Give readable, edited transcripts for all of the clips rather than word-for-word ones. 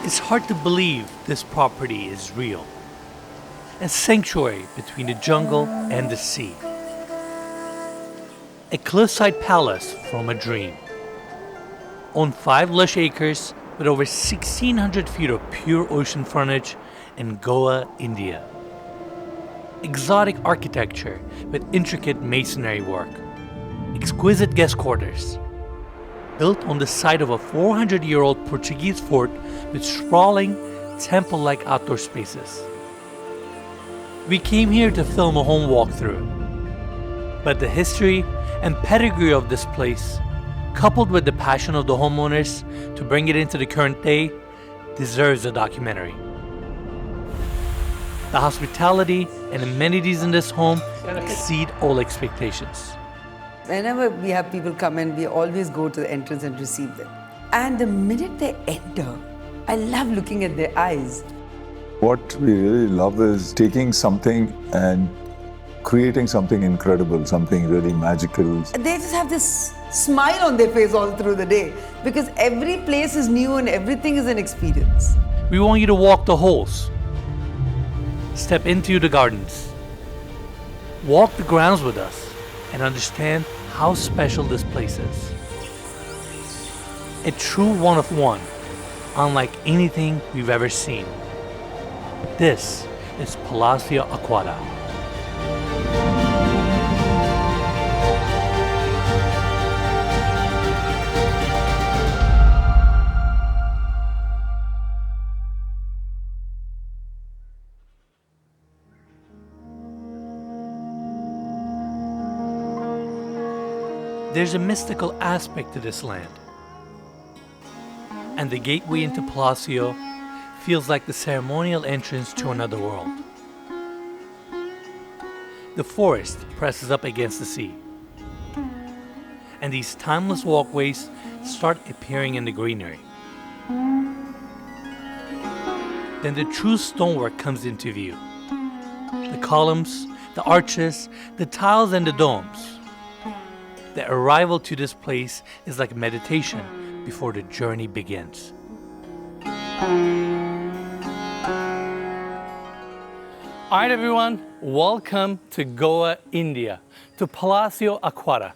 It's hard to believe this property is real. A sanctuary between the jungle and the sea. A cliffside palace from a dream. On 5 lush acres with over 1,600 feet of pure ocean frontage in Goa, India. Exotic architecture with intricate masonry work. Exquisite guest quarters. Built on the site of a 400-year-old Portuguese fort with sprawling, temple-like outdoor spaces. We came here to film a home walkthrough, but the history and pedigree of this place, coupled with the passion of the homeowners to bring it into the current day, deserves a documentary. The hospitality and amenities in this home exceed all expectations. Whenever we have people come in, we always go to the entrance and receive them. And the minute they enter, I love looking at their eyes. What we really love is taking something and creating something incredible, something really magical. They just have this smile on their face all through the day because every place is new and everything is an experience. We want you to walk the halls, step into the gardens, walk the grounds with us, and understand how special this place is. A true one of one, unlike anything we've ever seen. This is Palacio Aguada. There's a mystical aspect to this land. And the gateway into Palacio feels like the ceremonial entrance to another world. The forest presses up against the sea. And these timeless walkways start appearing in the greenery. Then the true stonework comes into view. The columns, the arches, the tiles and the domes. The arrival to this place is like meditation before the journey begins. Alright everyone, welcome to Goa, India, to Palacio Aguada.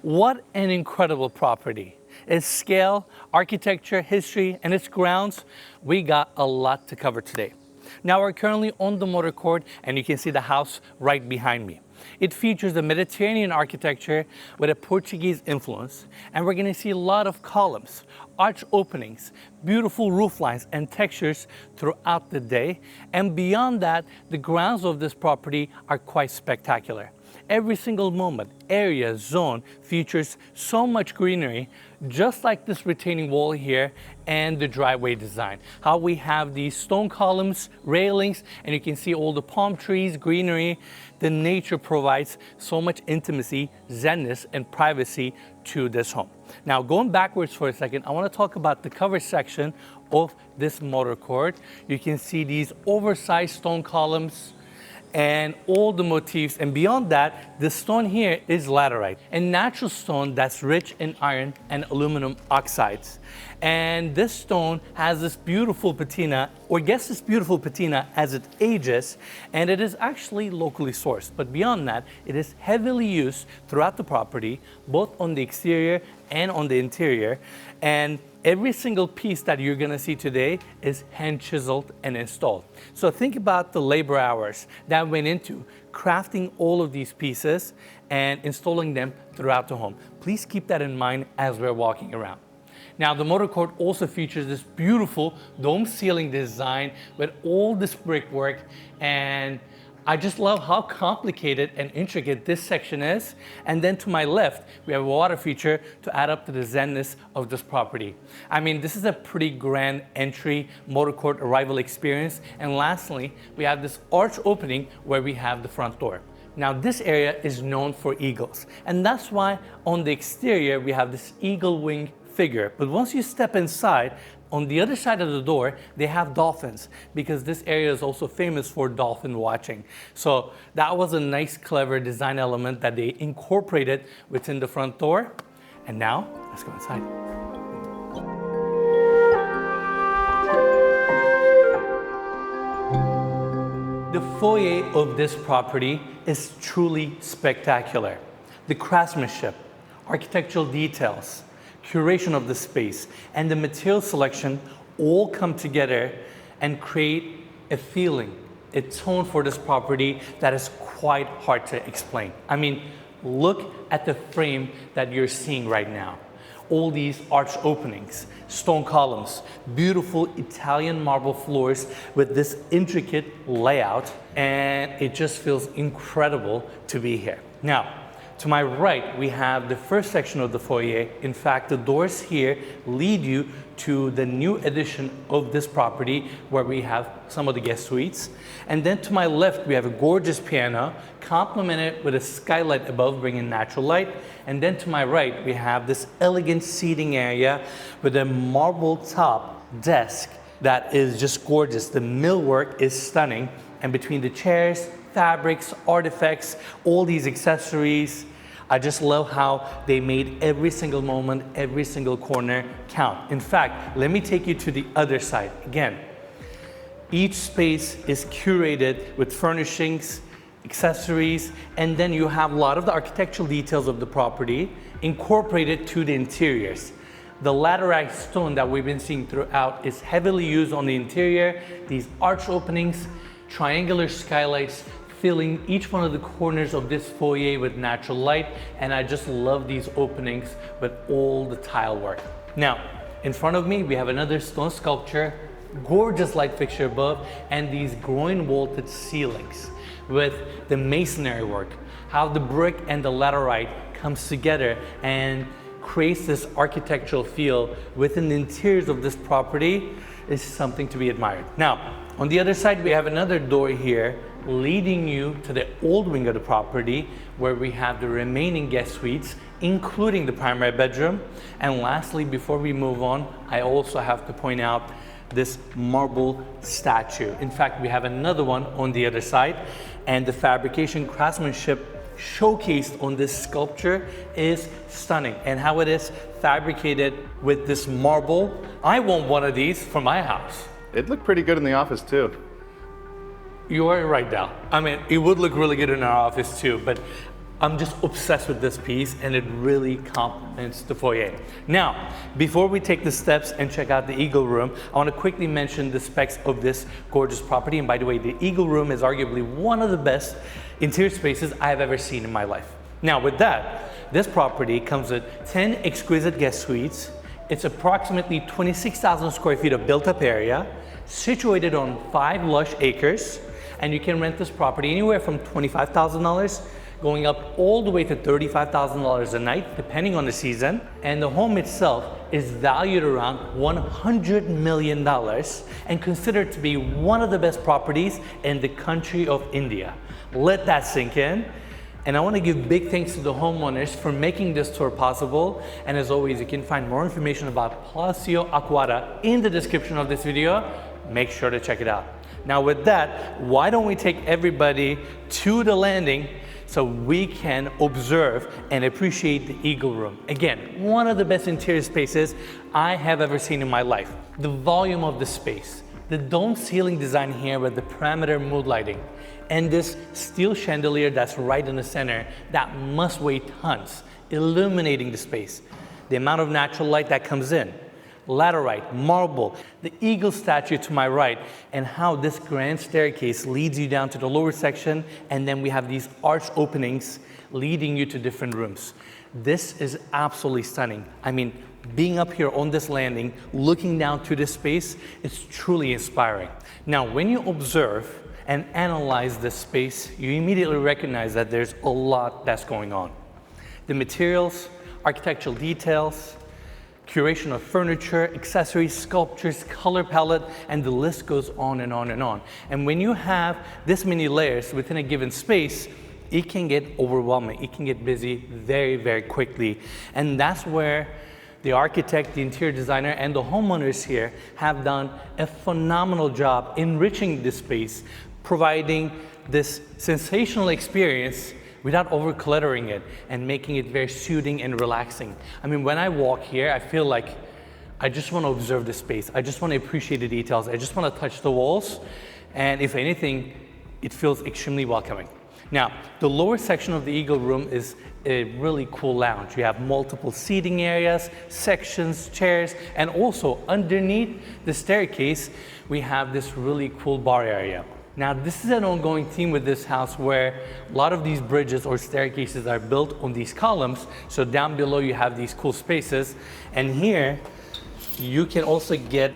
What an incredible property. Its scale, architecture, history, and its grounds, we got a lot to cover today. Now we're currently on the motor court and you can see the house right behind me. It features a Mediterranean architecture with a Portuguese influence, and we're going to see a lot of columns, arch openings, beautiful roof lines and textures throughout the day. And beyond that, the grounds of this property are quite spectacular. Every single moment, area, zone features so much greenery, just like this retaining wall here and the driveway design. How we have these stone columns, railings, and you can see all the palm trees, greenery. The nature provides so much intimacy, zenness, and privacy to this home. Now, going backwards for a second, I want to talk about the cover section of this motor court. You can see these oversized stone columns and all the motifs, and beyond that, the stone here is laterite, a natural stone that's rich in iron and aluminum oxides. And this stone has this beautiful patina, or gets this beautiful patina as it ages, and it is actually locally sourced. But beyond that, it is heavily used throughout the property, both on the exterior and on the interior. And every single piece that you're gonna see today is hand chiseled and installed. So think about the labor hours that went into crafting all of these pieces and installing them throughout the home. Please keep that in mind as we're walking around. Now, the motor court also features this beautiful dome ceiling design with all this brickwork, and I just love how complicated and intricate this section is. And then to my left, we have a water feature to add up to the zenness of this property. I mean, this is a pretty grand entry motor court arrival experience. And lastly, we have this arch opening where we have the front door. Now, this area is known for eagles, and that's why on the exterior we have this eagle wing figure. But once you step inside, on the other side of the door, they have dolphins, because this area is also famous for dolphin watching. So that was a nice, clever design element that they incorporated within the front door. And now, let's go inside. The foyer of this property is truly spectacular. The craftsmanship, architectural details, curation of the space, and the material selection all come together and create a feeling, a tone for this property that is quite hard to explain. I mean, look at the frame that you're seeing right now. All these arch openings, stone columns, beautiful Italian marble floors with this intricate layout, and it just feels incredible to be here. Now, to my right, we have the first section of the foyer. In fact, the doors here lead you to the new addition of this property where we have some of the guest suites. And then to my left, we have a gorgeous piano complemented with a skylight above, bringing natural light. And then to my right, we have this elegant seating area with a marble top desk that is just gorgeous. The millwork is stunning. And between the chairs, fabrics, artifacts, all these accessories, I just love how they made every single moment, every single corner count. In fact, let me take you to the other side. Again, each space is curated with furnishings, accessories, and then you have a lot of the architectural details of the property incorporated to the interiors. The laterite stone that we've been seeing throughout is heavily used on the interior. These arch openings, triangular skylights, filling each one of the corners of this foyer with natural light, and I just love these openings with all the tile work. Now, in front of me, we have another stone sculpture, gorgeous light fixture above, and these groin vaulted ceilings with the masonry work, how the brick and the laterite comes together and creates this architectural feel within the interiors of this property is something to be admired. Now, on the other side, we have another door here leading you to the old wing of the property where we have the remaining guest suites, including the primary bedroom. And lastly, before we move on, I also have to point out this marble statue. In fact, we have another one on the other side, and the fabrication craftsmanship showcased on this sculpture is stunning, and how it is fabricated with this marble. I want one of these for my house. It looked pretty good in the office too. You are right, Dal. I mean, it would look really good in our office too, but I'm just obsessed with this piece and it really complements the foyer. Now, before we take the steps and check out the Eagle Room, I want to quickly mention the specs of this gorgeous property. And by the way, the Eagle Room is arguably one of the best interior spaces I have ever seen in my life. Now, with that, this property comes with 10 exquisite guest suites. It's approximately 26,000 square feet of built-up area, situated on 5 lush acres, and you can rent this property anywhere from $25,000 going up all the way to $35,000 a night, depending on the season. And the home itself is valued around $100 million and considered to be one of the best properties in the country of India. Let that sink in. And I want to give big thanks to the homeowners for making this tour possible. And as always, you can find more information about Palacio Aguada in the description of this video. Make sure to check it out. Now with that, why don't we take everybody to the landing so we can observe and appreciate the Eagle Room. Again, one of the best interior spaces I have ever seen in my life. The volume of the space, the dome ceiling design here with the parameter mood lighting, and this steel chandelier that's right in the center that must weigh tons, illuminating the space. The amount of natural light that comes in, laterite, marble, the eagle statue to my right, and how this grand staircase leads you down to the lower section, and then we have these arch openings leading you to different rooms. This is absolutely stunning. I mean, being up here on this landing, looking down to this space, it's truly inspiring. Now, when you observe and analyze this space, you immediately recognize that there's a lot that's going on. The materials, architectural details, curation of furniture, accessories, sculptures, color palette, and the list goes on and on and on. And when you have this many layers within a given space, it can get overwhelming. It can get busy very, very quickly. And that's where the architect, the interior designer, and the homeowners here have done a phenomenal job enriching this space, providing this sensational experience without over-cluttering it and making it very soothing and relaxing. I mean, when I walk here, I feel like I just want to observe the space. I just want to appreciate the details. I just want to touch the walls. And if anything, it feels extremely welcoming. Now, the lower section of the Eagle Room is a really cool lounge. You have multiple seating areas, sections, chairs, and also underneath the staircase, we have this really cool bar area. Now, this is an ongoing theme with this house where a lot of these bridges or staircases are built on these columns. So down below you have these cool spaces. And here you can also get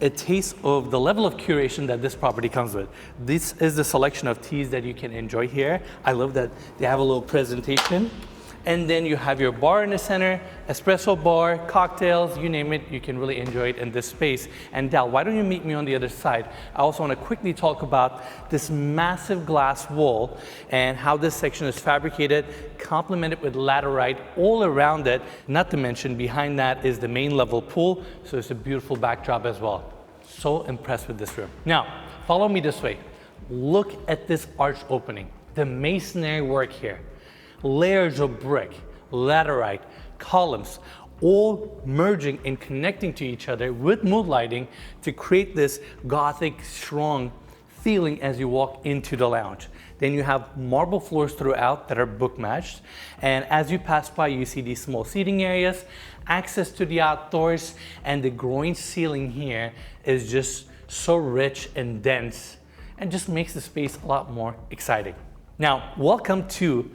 a taste of the level of curation that this property comes with. This is the selection of teas that you can enjoy here. I love that they have a little presentation. And then you have your bar in the center, espresso bar, cocktails, you name it, you can really enjoy it in this space. And Dal, why don't you meet me on the other side? I also want to quickly talk about this massive glass wall and how this section is fabricated, complemented with laterite all around it. Not to mention behind that is the main level pool, so it's a beautiful backdrop as well. So impressed with this room. Now, follow me this way. Look at this arch opening, the masonry work here. Layers of brick, laterite, columns, all merging and connecting to each other with mood lighting to create this Gothic, strong feeling as you walk into the lounge. Then you have marble floors throughout that are book matched. And as you pass by, you see these small seating areas, access to the outdoors, and the groin ceiling here is just so rich and dense and just makes the space a lot more exciting. Now, welcome to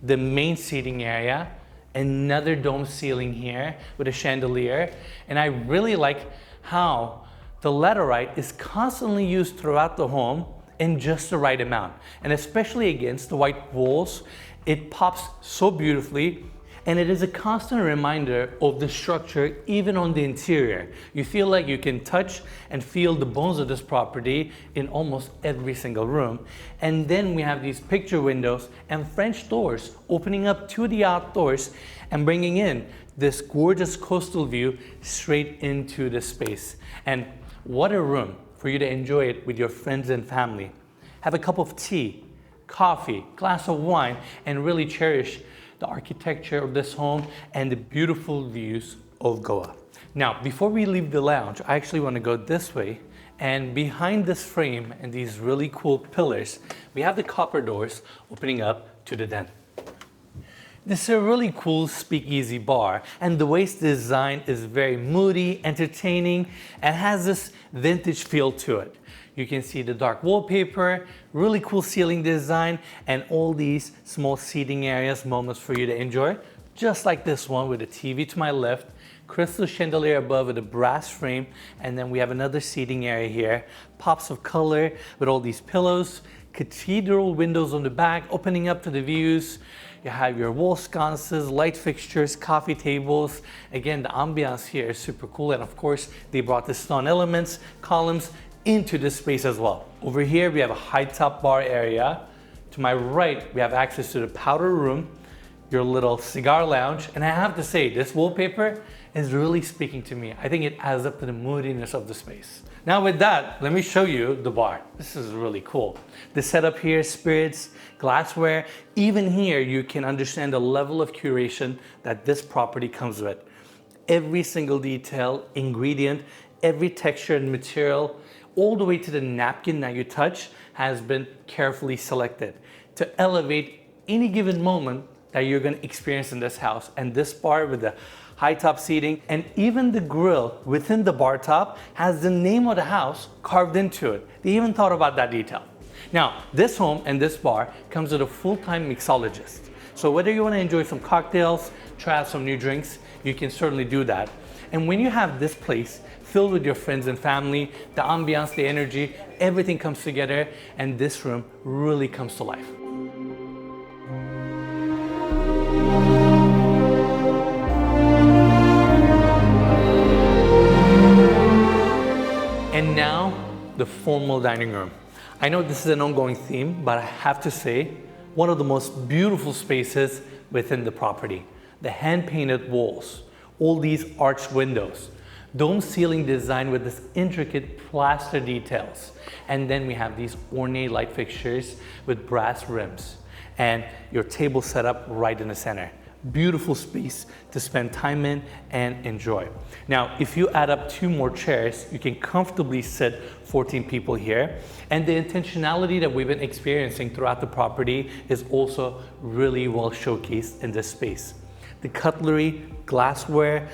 the main seating area, another dome ceiling here with a chandelier. And I really like how the laterite is constantly used throughout the home in just the right amount. And especially against the white walls, it pops so beautifully. And it is a constant reminder of the structure even on the interior. You feel like you can touch and feel the bones of this property in almost every single room. And then we have these picture windows and French doors opening up to the outdoors and bringing in this gorgeous coastal view straight into the space. And what a room for you to enjoy it with your friends and family. Have a cup of tea, coffee, glass of wine, and really cherish the architecture of this home and the beautiful views of Goa. Now, before we leave the lounge, I actually want to go this way, and behind this frame and these really cool pillars, we have the copper doors opening up to the den. This is a really cool speakeasy bar, and the way it's designed is very moody, entertaining, and has this vintage feel to it. You can see the dark wallpaper, really cool ceiling design, and all these small seating areas, moments for you to enjoy. Just like this one with a TV to my left, crystal chandelier above with a brass frame, and then we have another seating area here. Pops of color with all these pillows, cathedral windows on the back, opening up to the views. You have your wall sconces, light fixtures, coffee tables. Again, the ambiance here is super cool, and of course, they brought the stone elements, columns, into this space as well. Over here, we have a high top bar area. To my right, we have access to the powder room, your little cigar lounge. And I have to say, this wallpaper is really speaking to me. I think it adds up to the moodiness of the space. Now with that, let me show you the bar. This is really cool. The setup here, spirits, glassware. Even here, you can understand the level of curation that this property comes with. Every single detail, ingredient, every texture and material, all the way to the napkin that you touch has been carefully selected to elevate any given moment that you're going to experience in this house. And this bar with the high top seating and even the grill within the bar top has the name of the house carved into it. They even thought about that detail. Now, this home and this bar comes with a full-time mixologist. So whether you want to enjoy some cocktails, try out some new drinks, you can certainly do that. And when you have this place filled with your friends and family, the ambiance, the energy, everything comes together, and this room really comes to life. And now, the formal dining room. I know this is an ongoing theme, but I have to say, one of the most beautiful spaces within the property. The hand-painted walls, all these arched windows, dome ceiling design with this intricate plaster details. And then we have these ornate light fixtures with brass rims and your table set up right in the center. Beautiful space to spend time in and enjoy. Now, if you add up 2 more chairs, you can comfortably sit 14 people here. And the intentionality that we've been experiencing throughout the property is also really well showcased in this space. The cutlery, glassware,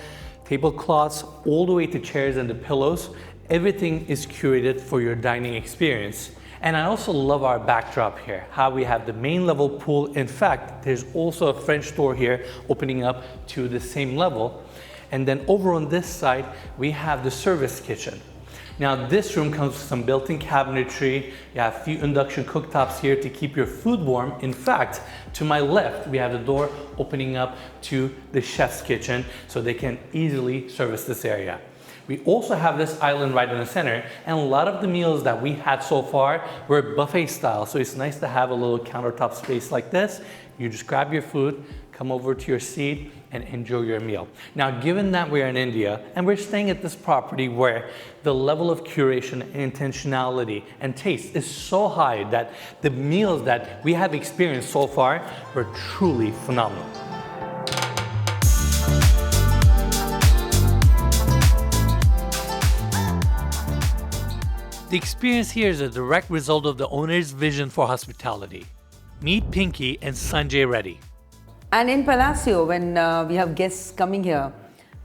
tablecloths, all the way to chairs and the pillows, everything is curated for your dining experience. And I also love our backdrop here, how we have the main level pool. In fact, there's also a French door here opening up to the same level. And then over on this side, we have the service kitchen. Now this room comes with some built-in cabinetry. You have a few induction cooktops here to keep your food warm. In fact, to my left, we have the door opening up to the chef's kitchen so they can easily service this area. We also have this island right in the center, and a lot of the meals that we had so far were buffet style, so it's nice to have a little countertop space like this. You just grab your food, come over to your seat, and enjoy your meal. Now, given that we're in India, and we're staying at this property where the level of curation, intentionality, and taste is so high that the meals that we have experienced so far were truly phenomenal. The experience here is a direct result of the owner's vision for hospitality. Meet Pinky and Sanjay Reddy. And in Palacio, when we have guests coming here,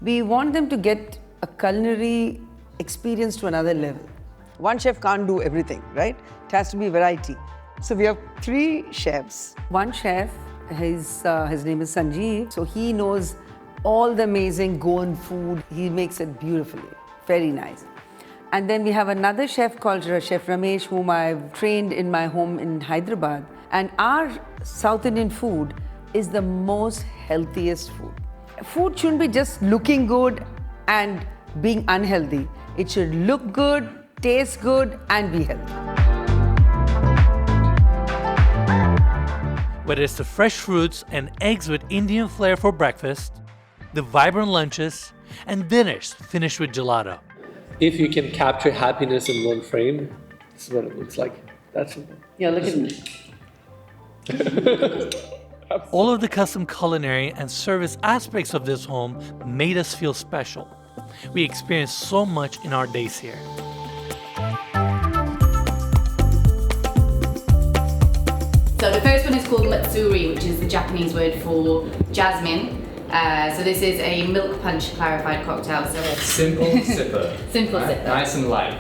we want them to get a culinary experience to another level. One chef can't do everything, right? It has to be variety. So we have 3 chefs. One chef, his name is Sanjeev, so he knows all the amazing Goan food. He makes it beautifully, very nice. And then we have another chef called Chef Ramesh, whom I've trained in my home in Hyderabad. And our South Indian food is the most healthiest food. Food shouldn't be just looking good and being unhealthy. It should look good, taste good, and be healthy. Whether it's the fresh fruits and eggs with Indian flair for breakfast, the vibrant lunches, and dinners finished with gelato. If you can capture happiness in one frame, this is what it looks like. That's it. Yeah, look at me. All of the custom culinary and service aspects of this home made us feel special. We experienced so much in our days here. So the first one is called matsuri, which is the Japanese word for jasmine. So this is a milk punch clarified cocktail. So Simple sipper. Simple sipper. Nice and light.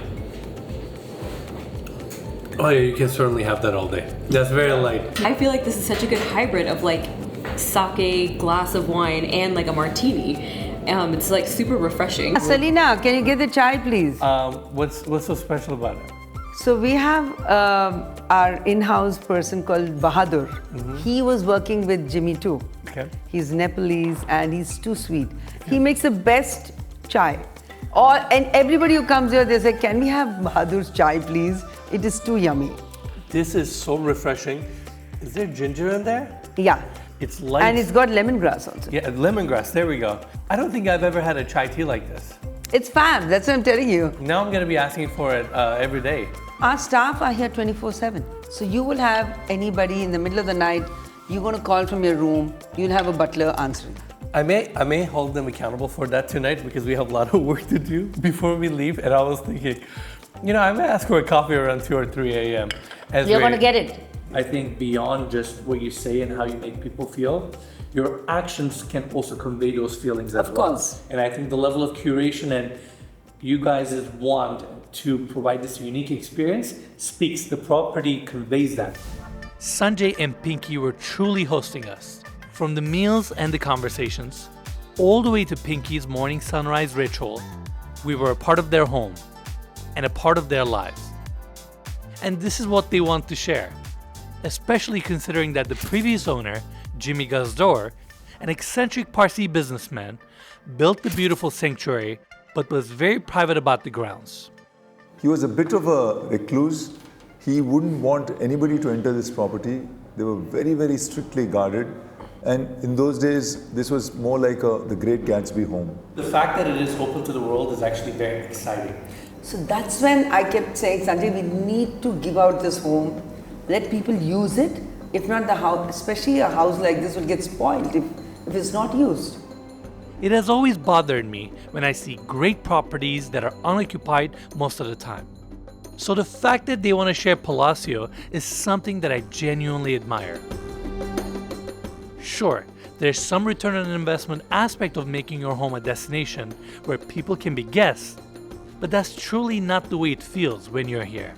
Oh yeah, you can certainly have that all day. That's very light. I feel like this is such a good hybrid of like sake, glass of wine, and like a martini. It's like super refreshing. Selena, can you get the chai, please? What's so special about it? So we have our in-house person called Bahadur. He was working with Jimmy too. Okay. He's Nepalese and he's too sweet. He makes the best chai. And everybody who comes here, they say, can we have Bahadur's chai, please? It is too yummy. This is so refreshing. Is there ginger in there? Yeah. It's light. And it's got lemongrass also. Yeah, lemongrass, there we go. I don't think I've ever had a chai tea like this. It's fab, that's what I'm telling you. Now I'm gonna be asking for it every day. Our staff are here 24/7. So you will have anybody in the middle of the night, you're going to call from your room, you'll have a butler answering. I may hold them accountable for that tonight because we have a lot of work to do before we leave. And I was thinking, I may ask for a coffee around 2 or 3 a.m. You're going to get it. I think beyond just what you say and how you make people feel, your actions can also convey those feelings as well. Of course. And I think the level of curation and you guys' want to provide this unique experience speaks. The property conveys that. Sanjay and Pinky were truly hosting us. From the meals and the conversations, all the way to Pinky's morning sunrise ritual, we were a part of their home and a part of their lives. And this is what they want to share, especially considering that the previous owner, Jimmy Gazdor, an eccentric Parsi businessman, built the beautiful sanctuary but was very private about the grounds. He was a bit of a recluse. He wouldn't want anybody to enter this property. They were very, very strictly guarded. And in those days, this was more like the Great Gatsby home. The fact that it is open to the world is actually very exciting. So that's when I kept saying, Sanjay, we need to give out this home, let people use it. If not, the house, especially a house like this, will get spoiled if if it's not used? It has always bothered me when I see great properties that are unoccupied most of the time. So the fact that they want to share Palacio is something that I genuinely admire. Sure, there's some return on investment aspect of making your home a destination where people can be guests, but that's truly not the way it feels when you're here.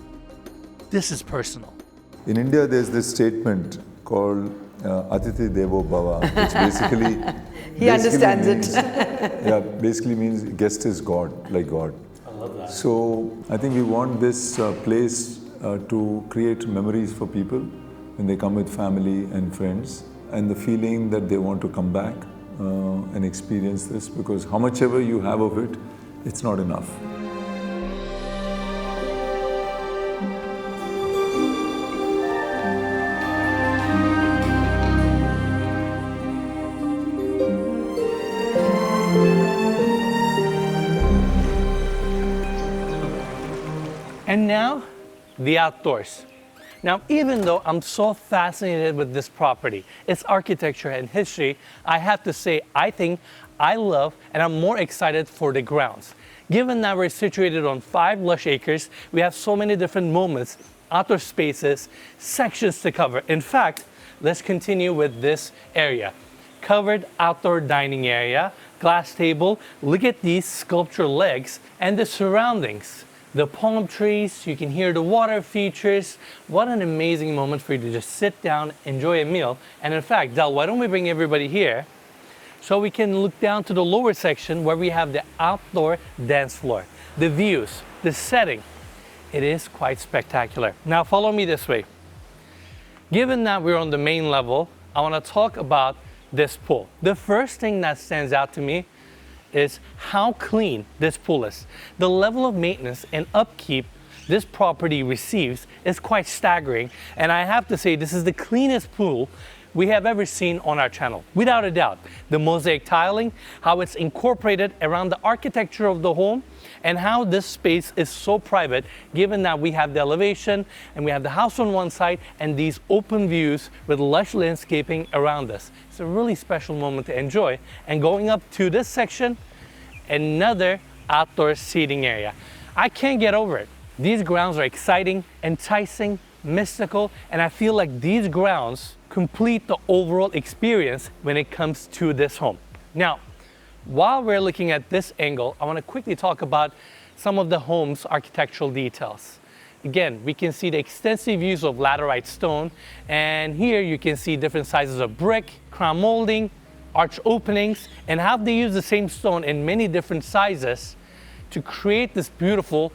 This is personal. In India, there's this statement called Atithi Devo Bhava, which basically He understands means, it. yeah, basically means guest is God, like God. I love that. So I think we want this place to create memories for people when they come with family and friends, and the feeling that they want to come back and experience this, because how much ever you have of it, it's not enough. And now, the outdoors. Now, even though I'm so fascinated with this property, its architecture and history, I have to say, I love and I'm more excited for the grounds. Given that we're situated on 5 lush acres, we have so many different moments, outdoor spaces, sections to cover. In fact, let's continue with this area. Covered outdoor dining area, glass table, look at these sculptural legs and the surroundings. The palm trees, you can hear the water features. What an amazing moment for you to just sit down, enjoy a meal. And in fact, Del, why don't we bring everybody here so we can look down to the lower section where we have the outdoor dance floor. The views, the setting, it is quite spectacular. Now follow me this way. Given that we're on the main level, I want to talk about this pool. The first thing that stands out to me is how clean this pool is. The level of maintenance and upkeep this property receives is quite staggering, and I have to say this is the cleanest pool we have ever seen on our channel, without a doubt. The mosaic tiling, how it's incorporated around the architecture of the home, and how this space is so private given that we have the elevation and we have the house on one side and these open views with lush landscaping around us. It's a really special moment to enjoy. And going up to this section, another outdoor seating area. I can't get over it. These grounds are exciting, enticing, mystical, and I feel like these grounds complete the overall experience when it comes to this home. Now, while we're looking at this angle, I want to quickly talk about some of the home's architectural details. Again, we can see the extensive use of laterite stone, and here you can see different sizes of brick, crown molding, arch openings, and how they use the same stone in many different sizes to create this beautiful,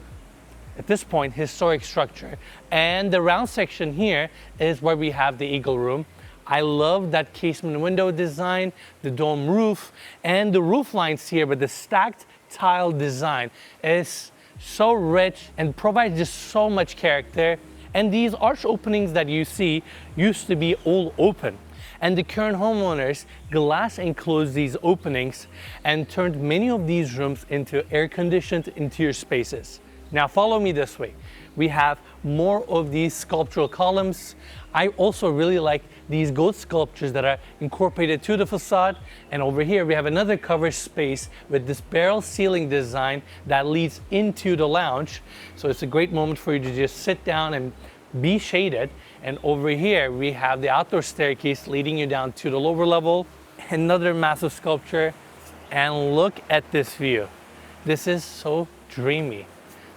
at this point, historic structure. And the round section here is where we have the eagle room. I love that casement window design, the dome roof, and the roof lines here with the stacked tile design is so rich and provides just so much character. And these arch openings that you see used to be all open. And the current homeowners glass enclosed these openings and turned many of these rooms into air-conditioned interior spaces. Now follow me this way. We have more of these sculptural columns. I also really like these goat sculptures that are incorporated to the facade. And over here we have another covered space with this barrel ceiling design that leads into the lounge. So it's a great moment for you to just sit down and be shaded. And over here we have the outdoor staircase leading you down to the lower level. Another massive sculpture. And look at this view. This is so dreamy.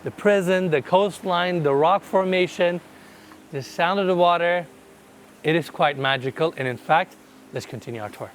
The prison, the coastline, the rock formation, the sound of the water, it is quite magical. And in fact, let's continue our tour.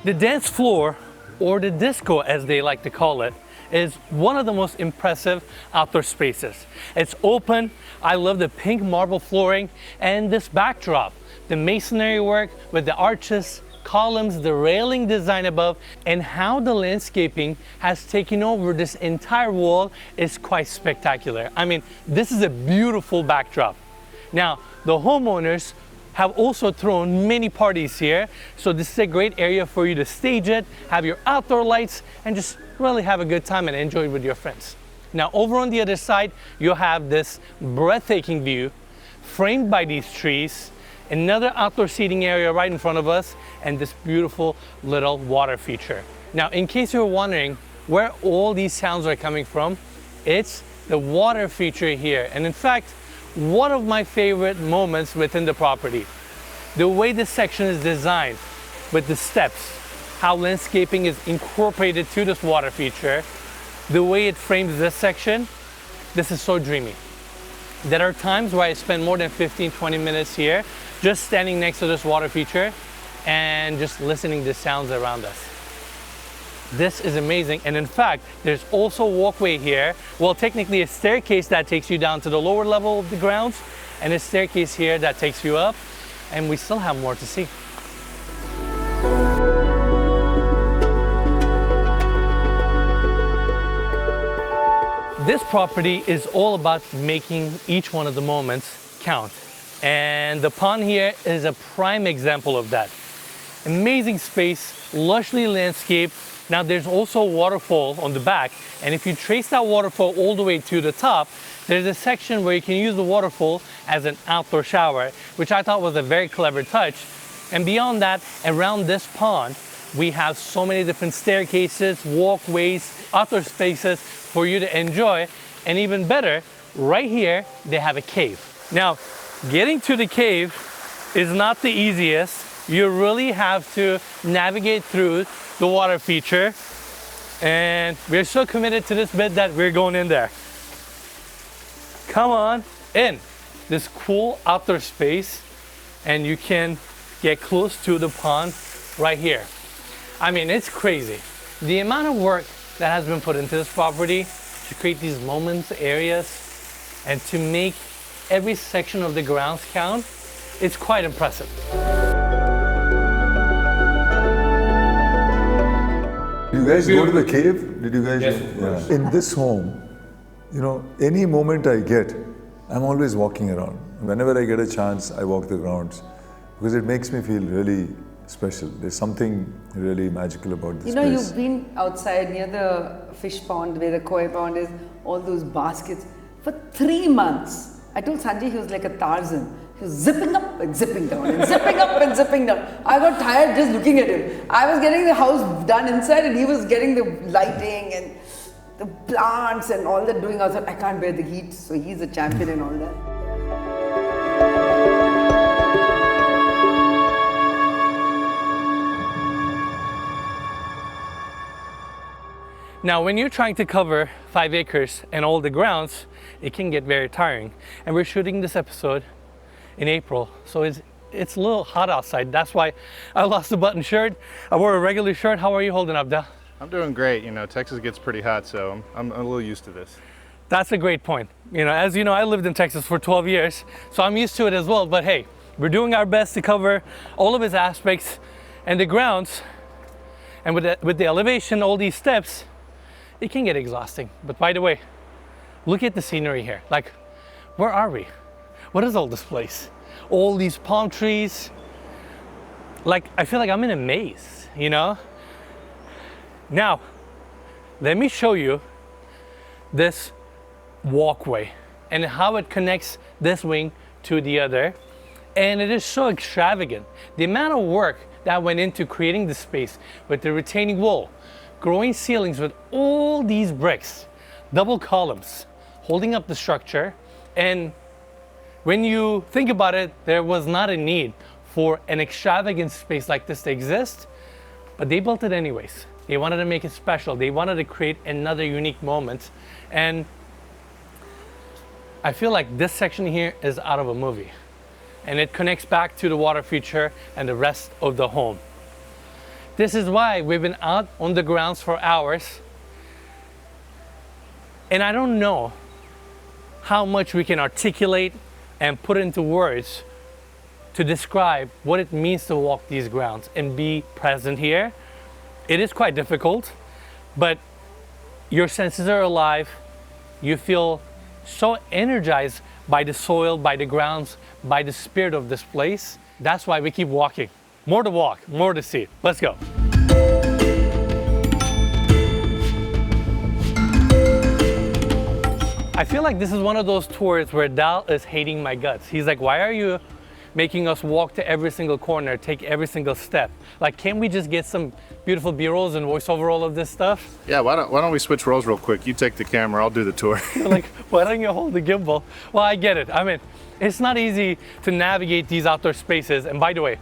The dance floor, or the disco as they like to call it, is one of the most impressive outdoor spaces. It's open. I love the pink marble flooring and this backdrop. The masonry work with the arches, columns, the railing design above, and how the landscaping has taken over this entire wall is quite spectacular. I mean, this is a beautiful backdrop. Now, the homeowners have also thrown many parties here, so this is a great area for you to stage it, have your outdoor lights, and just really have a good time and enjoy it with your friends. Now over on the other side, you have this breathtaking view framed by these trees, another outdoor seating area right in front of us, and this beautiful little water feature. Now, in case you're wondering where all these sounds are coming from, it's the water feature here. And in fact, one of my favorite moments within the property, the way this section is designed with the steps, how landscaping is incorporated to this water feature, the way it frames this section, this is so dreamy. There are times where I spend more than 15-20 minutes here just standing next to this water feature and just listening to sounds around us. This is amazing, and in fact, there's also a walkway here. Well, technically a staircase that takes you down to the lower level of the grounds, and a staircase here that takes you up, and we still have more to see. This property is all about making each one of the moments count. And the pond here is a prime example of that. Amazing space, lushly landscaped. Now there's also a waterfall on the back, and if you trace that waterfall all the way to the top, there's a section where you can use the waterfall as an outdoor shower, which I thought was a very clever touch. And beyond that, around this pond, we have so many different staircases, walkways, outdoor spaces for you to enjoy. And even better, right here, they have a cave. Now, getting to the cave is not the easiest. You really have to navigate through the water feature, and we're so committed to this bit that we're going in there. Come on in. This cool outdoor space, and you can get close to the pond right here. I mean, it's crazy. The amount of work that has been put into this property to create these moments, areas, and to make every section of the grounds count, it's quite impressive. Did you guys go to the cave? Did you guys? Yes, of course. In this home, you know, any moment I get, I'm always walking around. Whenever I get a chance, I walk the grounds because it makes me feel really special. There's something really magical about this You know, place. you've been outside near the fish pond where the koi pond is, all those baskets. For 3 months, I told Sanjay he was like a Tarzan. He was zipping up and zipping down and zipping up and zipping down. I got tired just looking at him. I was getting the house done inside and he was getting the lighting and the plants and all that doing outside. I can't bear the heat, so he's a champion and all that. Now, when you're trying to cover 5 acres and all the grounds, it can get very tiring. And we're shooting this episode in April, so it's a little hot outside. That's why I lost the button shirt. I wore a regular shirt. How are you holding up, Dal? I'm doing great. You know, Texas gets pretty hot, so I'm a little used to this. That's a great point. You know, as you know, I lived in Texas for 12 years, so I'm used to it as well. But hey, we're doing our best to cover all of its aspects and the grounds. And with the elevation, all these steps, it can get exhausting. But by the way, look at the scenery here. Like, where are we? What is all this place? All these palm trees. Like, I feel like I'm in a maze, you know? Now, let me show you this walkway and how it connects this wing to the other. And it is so extravagant. The amount of work that went into creating this space with the retaining wall, growing ceilings with all these bricks, double columns holding up the structure. And when you think about it, there was not a need for an extravagant space like this to exist, but they built it anyways. They wanted to make it special. They wanted to create another unique moment. And I feel like this section here is out of a movie. And it connects back to the water feature and the rest of the home. This is why we've been out on the grounds for hours. And I don't know how much we can articulate and put into words to describe what it means to walk these grounds and be present here. It is quite difficult, but your senses are alive. You feel so energized by the soil, by the grounds, by the spirit of this place. That's why we keep walking. More to walk, more to see. Let's go. I feel like this is one of those tours where Dal is hating my guts. He's like, why are you making us walk to every single corner, take every single step? Like, can't we just get some beautiful B-rolls and voice over all of this stuff? Yeah, why don't we switch roles real quick? You take the camera, I'll do the tour. Like, why don't you hold the gimbal? Well, I get it. I mean, it's not easy to navigate these outdoor spaces. And by the way,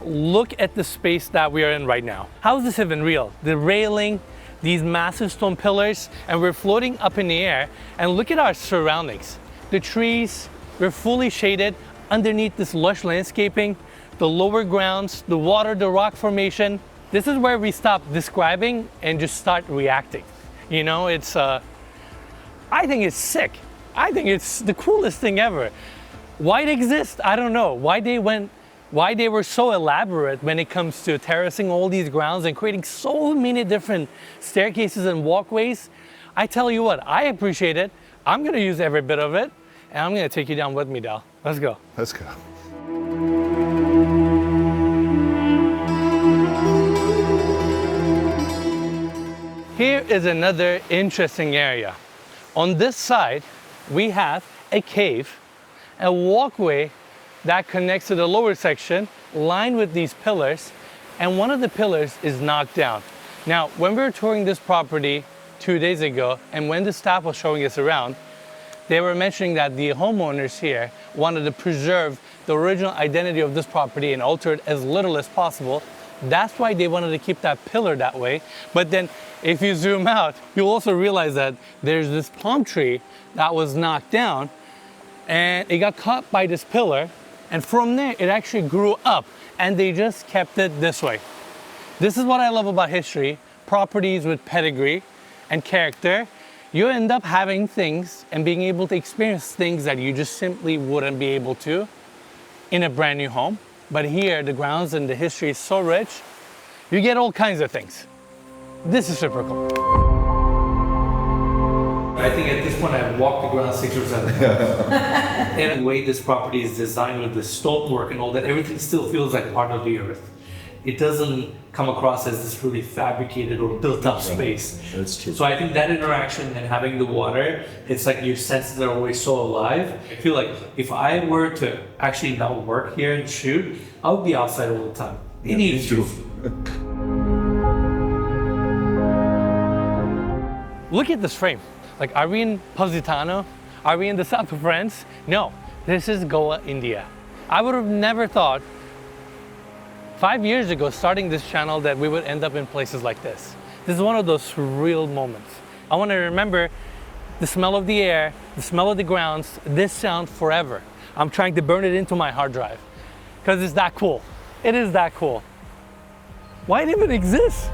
look at the space that we are in right now. How is this even real? The railing, these massive stone pillars, and we're floating up in the air. And look at our surroundings. The trees, we're fully shaded underneath this lush landscaping, the lower grounds, the water, the rock formation. This is where we stop describing and just start reacting. You know, it's, I think it's sick. I think it's the coolest thing ever. Why it exists, I don't know. Why they were so elaborate when it comes to terracing all these grounds and creating so many different staircases and walkways. I tell you what, I appreciate it. I'm gonna use every bit of it, and I'm gonna take you down with me, Dal. Let's go. Let's go. Here is another interesting area. On this side, we have a cave, a walkway that connects to the lower section, lined with these pillars, and one of the pillars is knocked down. Now, when we were touring this property 2 days ago, and when the staff was showing us around, they were mentioning that the homeowners here wanted to preserve the original identity of this property and alter it as little as possible. That's why they wanted to keep that pillar that way. But then if you zoom out, you'll also realize that there's this palm tree that was knocked down and it got caught by this pillar. And from there, it actually grew up and they just kept it this way. This is what I love about history, properties with pedigree and character. You end up having things and being able to experience things that you just simply wouldn't be able to in a brand new home. But here, the grounds and the history is so rich, you get all kinds of things. This is super cool. I think at this point I've walked the ground 6 or 7 times. And the way this property is designed with the stonework and all that, everything still feels like part of the earth. It doesn't come across as this really fabricated or built up space. That's true. So I think that interaction and having the water, it's like your senses are always so alive. I feel like if I were to actually not work here and shoot, I would be outside all the time. It needs to. Look at this frame. Like, are we in Positano? Are we in the south of France? No, this is Goa, India. I would have never thought 5 years ago, starting this channel, that we would end up in places like this. This is one of those surreal moments. I want to remember the smell of the air, the smell of the grounds, this sound forever. I'm trying to burn it into my hard drive because it's that cool. It is that cool. Why it even exists?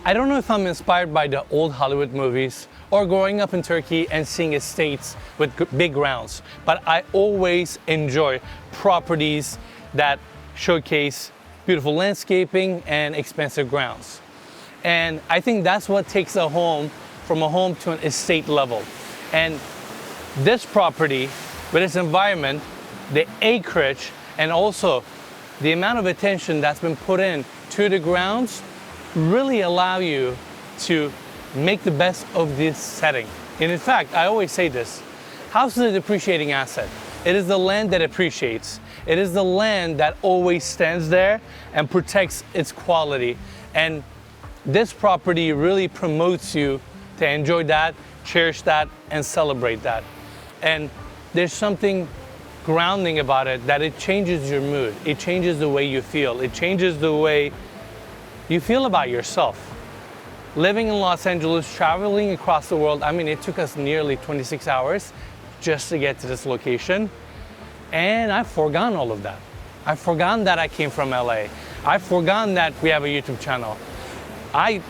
I don't know if I'm inspired by the old Hollywood movies or growing up in Turkey and seeing estates with big grounds, but I always enjoy properties that showcase beautiful landscaping and expansive grounds. And I think that's what takes a home from a home to an estate level. And this property, with its environment, the acreage, and also the amount of attention that's been put in to the grounds, really allow you to make the best of this setting. And in fact, I always say this, house is a depreciating asset. It is the land that appreciates. It is the land that always stands there and protects its quality. And this property really promotes you to enjoy that, cherish that, and celebrate that. And there's something grounding about it, that it changes your mood. It changes the way you feel. It changes the way you feel about yourself. Living in Los Angeles, traveling across the world, I mean, it took us nearly 26 hours just to get to this location. And I've forgotten all of that. I've forgotten that I came from LA. I've forgotten that we have a YouTube channel. I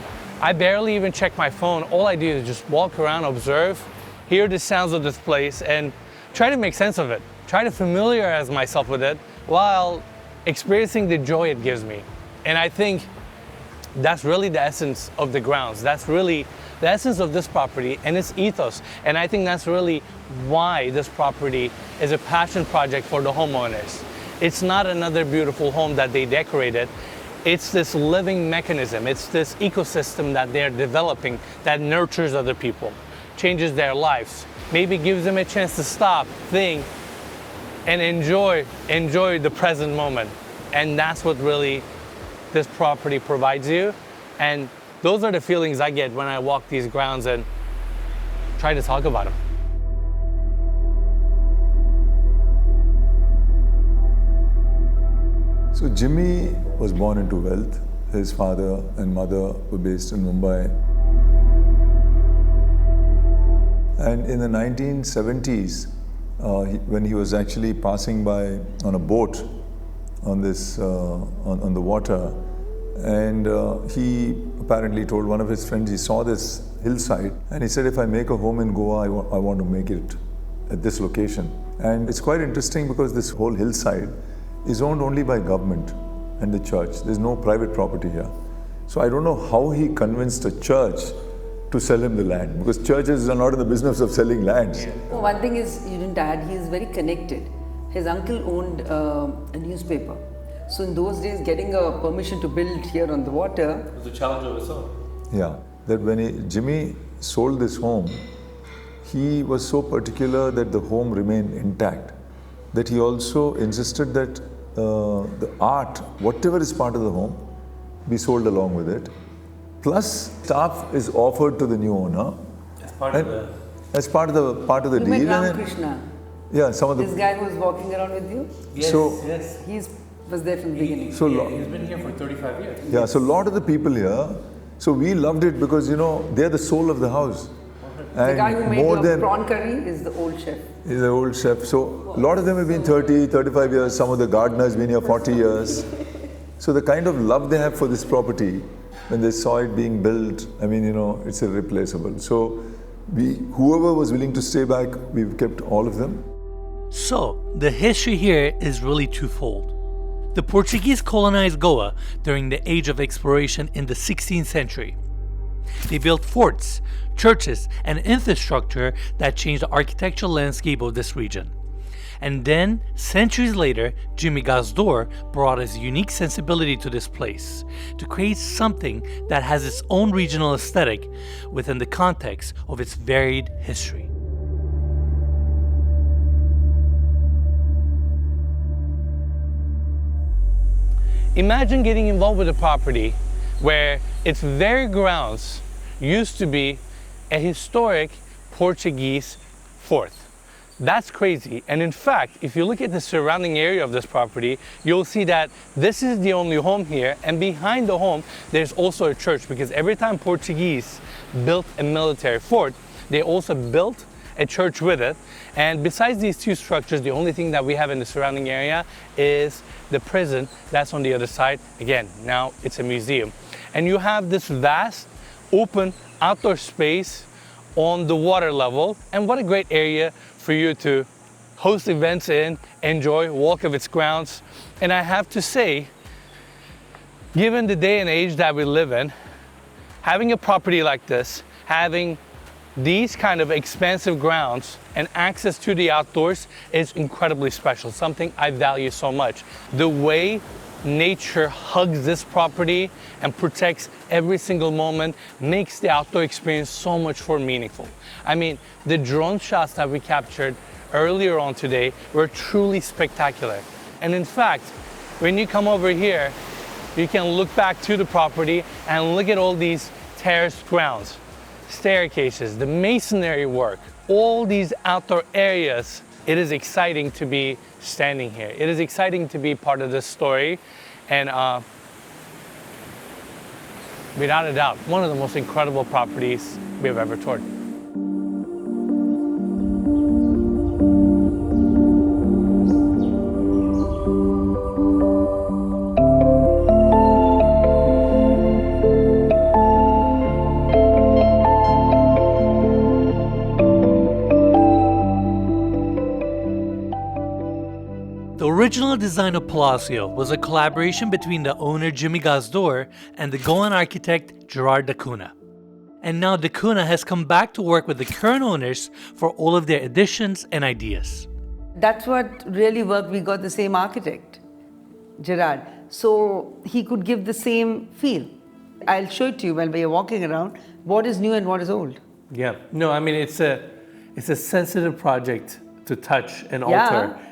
barely even check my phone. All I do is just walk around, observe, hear the sounds of this place, and try to make sense of it. Try to familiarize myself with it while experiencing the joy it gives me. And I think That's really the essence of the grounds. That's really the essence of this property and its ethos. And I think that's really why this property is a passion project for the homeowners. It's not another beautiful home that they decorated. It's this living mechanism. It's this ecosystem that they're developing that nurtures other people, changes their lives, maybe gives them a chance to stop, think, and enjoy the present moment. And that's what really this property provides you. And those are the feelings I get when I walk these grounds and try to talk about them. So Jimmy was born into wealth. His father and mother were based in Mumbai. And in the 1970s, when he was actually passing by on a boat on this on the water, and he apparently told one of his friends he saw this hillside, and he said, if I make a home in Goa, I want to make it at this location. And it's quite interesting because this whole hillside is owned only by government and the church. There's no private property here. So I don't know how he convinced a church to sell him the land, because churches are not in the business of selling lands. Oh, one thing is, you didn't add, he is very connected. His uncle owned a newspaper. So in those days, getting a permission to build here on the water It was a challenge of its own. Yeah, that when Jimmy sold this home, he was so particular that the home remained intact, that he also insisted that the art, whatever is part of the home, be sold along with it. Plus, staff is offered to the new owner As part of the... as part of the You deal. met And Ramakrishna, yeah, some of this the guy who was walking around with you. Yes, So- yes. He was there from the beginning. so He's been here for 35 years. yeah, so a lot of the people here. So we loved it because they're the soul of the house. The guy who And made more your than prawn curry is the old chef. he's an old chef. So a lot of them have been 30, 35 years. Some of the gardeners been here 40 years. So the kind of love they have for this property, when they saw it being built, I mean, it's irreplaceable. So whoever was willing to stay back, we've kept all of them. So, the history here is really twofold. The Portuguese colonized Goa during the age of exploration in the 16th century. They built forts, churches, and infrastructure that changed the architectural landscape of this region. And then, centuries later, Jimmy Gazdor brought his unique sensibility to this place to create something that has its own regional aesthetic within the context of its varied history. Imagine getting involved with a property where its very grounds used to be a historic Portuguese fort. That's crazy. And in fact, if you look at the surrounding area of this property, you'll see that this is the only home here, and behind the home, there's also a church, because every time Portuguese built a military fort, they also built a church with it. And besides these two structures, the only thing that we have in the surrounding area is the prison that's on the other side. Again, now it's a museum. And you have this vast, open, outdoor space on the water level. And what a great area for you to host events in, enjoy, walk of its grounds. And I have to say, given the day and age that we live in, having a property like this, having these kind of expansive grounds and access to the outdoors is incredibly special, something I value so much. The way nature hugs this property and protects every single moment makes the outdoor experience so much more meaningful. I mean, the drone shots that we captured earlier on today were truly spectacular. And in fact, when you come over here, you can look back to the property and look at all these terraced grounds, staircases, the masonry work, all these outdoor areas. It is exciting to be standing here. It is exciting to be part of this story. And without a doubt, one of the most incredible properties we have ever toured. The original design of Palacio was a collaboration between the owner Jimmy Gazdor and the Goan architect Gerard Dacuna. And now Dacuna has come back to work with the current owners for all of their additions and ideas. That's what really worked. We got the same architect, Gerard. So he could give the same feel. I'll show it to you when we're walking around what is new and what is old. Yeah, no, I mean, it's a sensitive project to touch and alter. Yeah.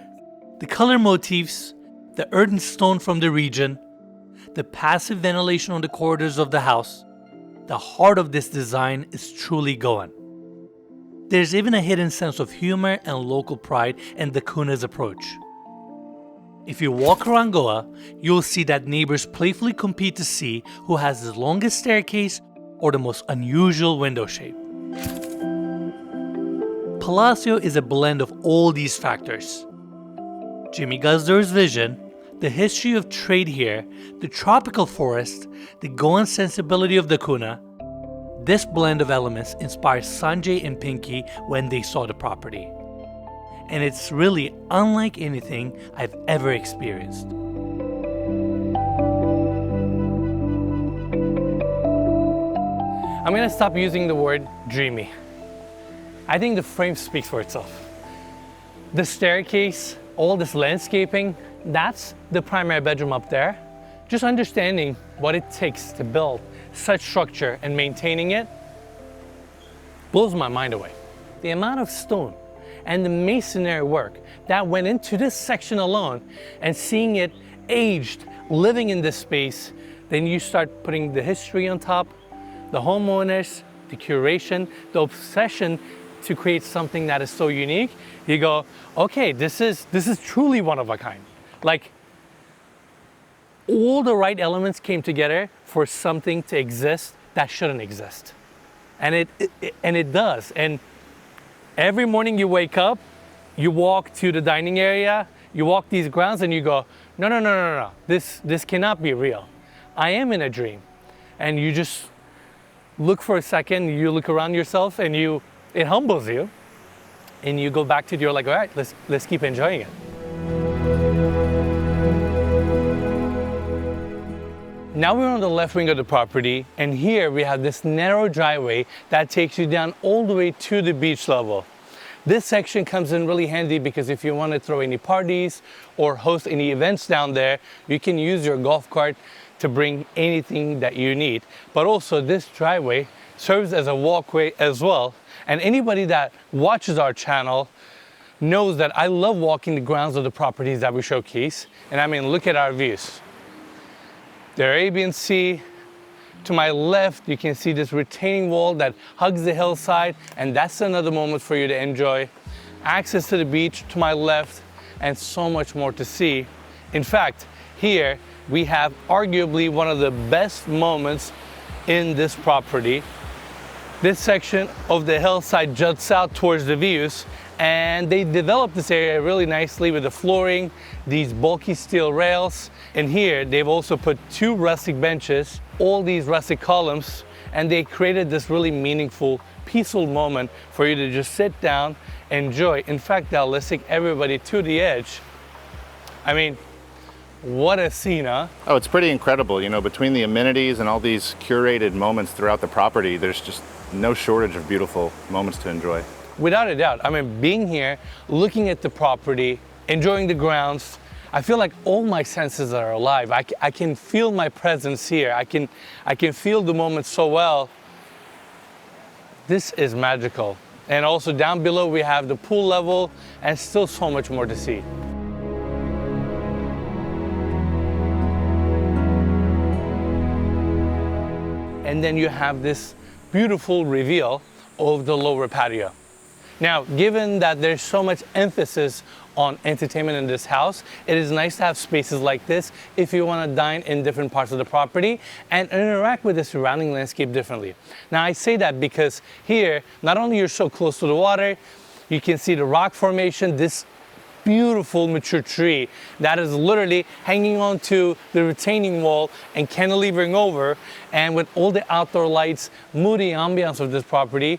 The color motifs, the earth and stone from the region, the passive ventilation on the corridors of the house, the heart of this design is truly Goan. There's even a hidden sense of humor and local pride in Dacuna's approach. If you walk around Goa, you'll see that neighbors playfully compete to see who has the longest staircase or the most unusual window shape. Palacio is a blend of all these factors. Jimmy Gazdor's vision, the history of trade here, the tropical forest, the Goan sensibility of Dacuna. This blend of elements inspired Sanjay and Pinky when they saw the property. And it's really unlike anything I've ever experienced. I'm gonna stop using the word dreamy. I think the frame speaks for itself. The staircase, all this landscaping, that's the primary bedroom up there. Just understanding what it takes to build such structure and maintaining it blows my mind away. The amount of stone and the masonry work that went into this section alone, and seeing it aged, living in this space, then you start putting the history on top, the homeowners, the curation, the obsession to create something that is so unique. You go, okay, this is truly one of a kind. Like, all the right elements came together for something to exist that shouldn't exist. And it does. And every morning you wake up, you walk to the dining area, you walk these grounds and you go, no. This cannot be real. I am in a dream. And you just look for a second, you look around yourself and it humbles you. And you go back to you're like, all right, let's keep enjoying it. Now we're on the left wing of the property, and here we have this narrow driveway that takes you down all the way to the beach level. This section comes in really handy because if you want to throw any parties or host any events down there, you can use your golf cart to bring anything that you need. But also this driveway serves as a walkway as well. And anybody that watches our channel knows that I love walking the grounds of the properties that we showcase. And I mean, look at our views. The Arabian Sea. To my left, you can see this retaining wall that hugs the hillside, and that's another moment for you to enjoy. Access to the beach to my left, and so much more to see. In fact, here we have arguably one of the best moments in this property. This section of the hillside juts out towards the views, and they developed this area really nicely with the flooring, these bulky steel rails. And here they've also put 2 rustic benches, all these rustic columns, and they created this really meaningful, peaceful moment for you to just sit down, enjoy. In fact, let's take everybody to the edge. I mean, what a scene, huh? Oh, it's pretty incredible. You know, between the amenities and all these curated moments throughout the property, there's just no shortage of beautiful moments to enjoy. Without a doubt. I mean, being here, looking at the property, enjoying the grounds, I feel like all my senses are alive. I can feel my presence here. I can feel the moment so well. This is magical. And also down below we have the pool level and still so much more to see. And then you have this beautiful reveal of the lower patio. Now, given that there's so much emphasis on entertainment in this house, it is nice to have spaces like this if you want to dine in different parts of the property and interact with the surrounding landscape differently. Now, I say that because here, not only you're so close to the water, you can see the rock formation, this beautiful mature tree that is literally hanging onto the retaining wall and cantilevering over, and with all the outdoor lights, moody ambiance of this property,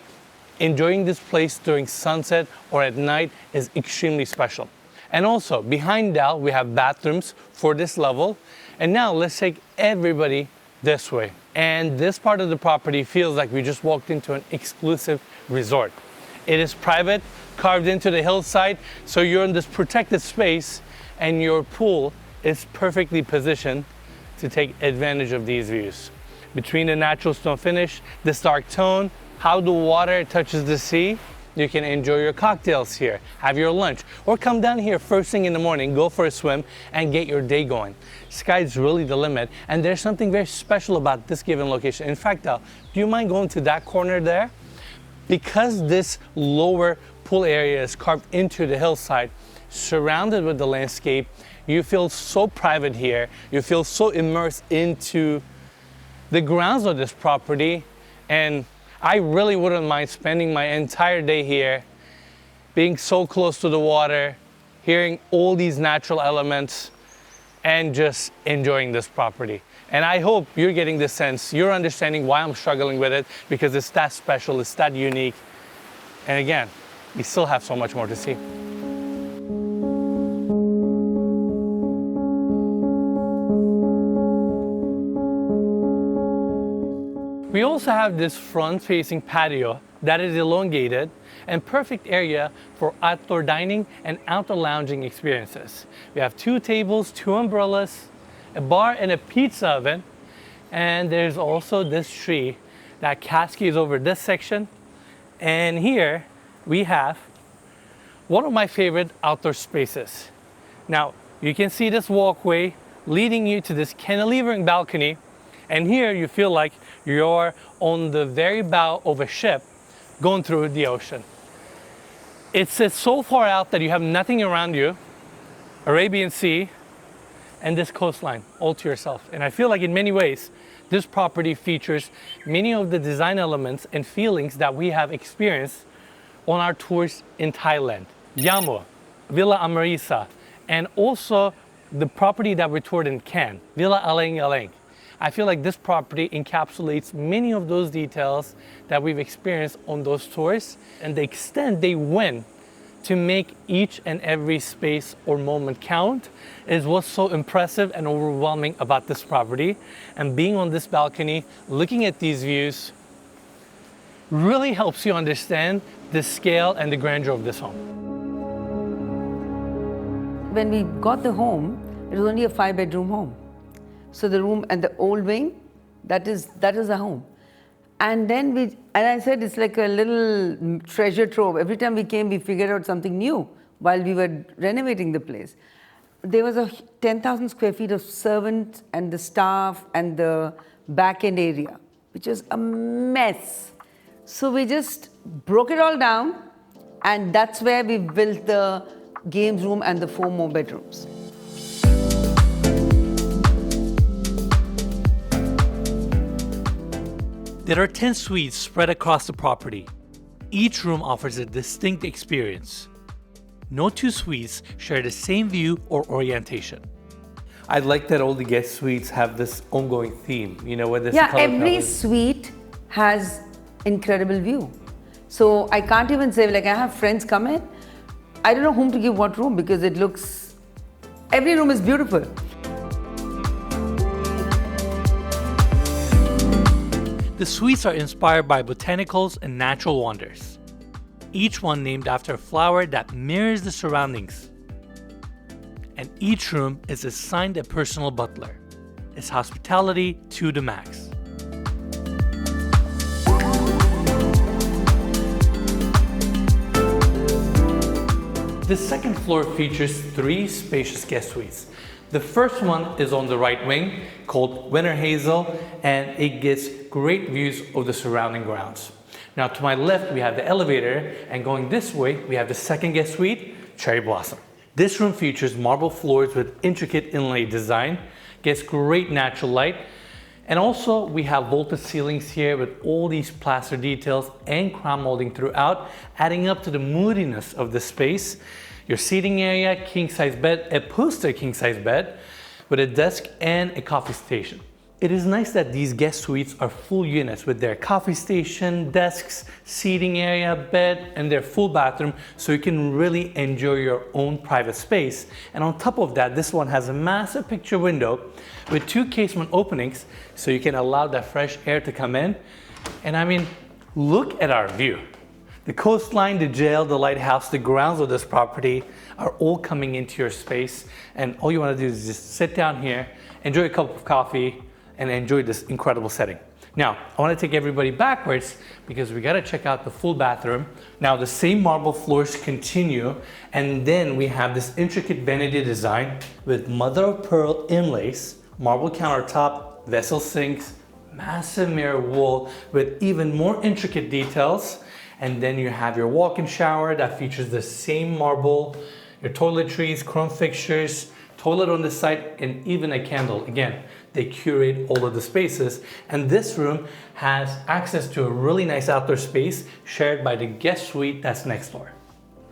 enjoying this place during sunset or at night is extremely special. And also behind that, we have bathrooms for this level. And now let's take everybody this way. And this part of the property feels like we just walked into an exclusive resort. It is private, carved into the hillside, so you're in this protected space and your pool is perfectly positioned to take advantage of these views. Between the natural stone finish, this dark tone, how the water touches the sea, you can enjoy your cocktails here, have your lunch, or come down here first thing in the morning, go for a swim, and get your day going. Sky's really the limit, and there's something very special about this given location. In fact, do you mind going to that corner there? Because this lower pool area is carved into the hillside, surrounded with the landscape, you feel so private here, you feel so immersed into the grounds of this property, and I really wouldn't mind spending my entire day here, being so close to the water, hearing all these natural elements, and just enjoying this property. And I hope you're getting the sense, you're understanding why I'm struggling with it, because it's that special, it's that unique. And again, we still have so much more to see. We also have this front-facing patio that is elongated and perfect area for outdoor dining and outdoor lounging experiences. We have 2 tables, 2 umbrellas, a bar and a pizza oven, and there's also this tree that cascades over this section. And here we have one of my favorite outdoor spaces. Now, you can see this walkway leading you to this cantilevering balcony, and here you feel like you're on the very bow of a ship going through the ocean. It sits so far out that you have nothing around you, Arabian Sea, and this coastline all to yourself. And I feel like in many ways, this property features many of the design elements and feelings that we have experienced on our tours in Thailand. Yamo, Villa Amarisa, and also the property that we toured in Cannes, Villa Aleng Aleng. I feel like this property encapsulates many of those details that we've experienced on those tours, and the extent they went to make each and every space or moment count is what's so impressive and overwhelming about this property. And being on this balcony, looking at these views, really helps you understand the scale and the grandeur of this home. When we got the home, it was only a 5-bedroom home. So the room and the old wing, that is a home. And then I said it's like a little treasure trove. Every time we came, we figured out something new while we were renovating the place. There was a 10,000 square feet of servant and the staff and the back end area, which was a mess. So we just broke it all down, and that's where we built the games room and the 4 more bedrooms. There are 10 suites spread across the property. Each room offers a distinct experience. No 2 suites share the same view or orientation. I like that all the guest suites have this ongoing theme, you know, where there's every suite has incredible view. So I can't even say, like, I have friends come in, I don't know whom to give what room because it looks, every room is beautiful. The suites are inspired by botanicals and natural wonders, each one named after a flower that mirrors the surroundings. And each room is assigned a personal butler. It's hospitality to the max. The second floor features 3 spacious guest suites. The first one is on the right wing, called Winter Hazel, and it gets great views of the surrounding grounds. Now to my left, we have the elevator, and going this way, we have the second guest suite, Cherry Blossom. This room features marble floors with intricate inlay design, gets great natural light, and also we have vaulted ceilings here with all these plaster details and crown molding throughout, adding up to the moodiness of the space. Your seating area, king-size bed, a poster king-size bed with a desk and a coffee station. It is nice that these guest suites are full units with their coffee station, desks, seating area, bed, and their full bathroom, so you can really enjoy your own private space. And on top of that, this one has a massive picture window with 2 casement openings, so you can allow that fresh air to come in. And I mean, look at our view. The coastline, the jail, the lighthouse, the grounds of this property are all coming into your space. And all you want to do is just sit down here, enjoy a cup of coffee, and enjoy this incredible setting. Now, I want to take everybody backwards because we got to check out the full bathroom. Now, the same marble floors continue, and then we have this intricate vanity design with mother of pearl inlays, marble countertop, vessel sinks, massive mirror wall with even more intricate details. And then you have your walk-in shower that features the same marble, your toiletries, chrome fixtures, toilet on the side, and even a candle. Again, they curate all of the spaces. And this room has access to a really nice outdoor space shared by the guest suite that's next door.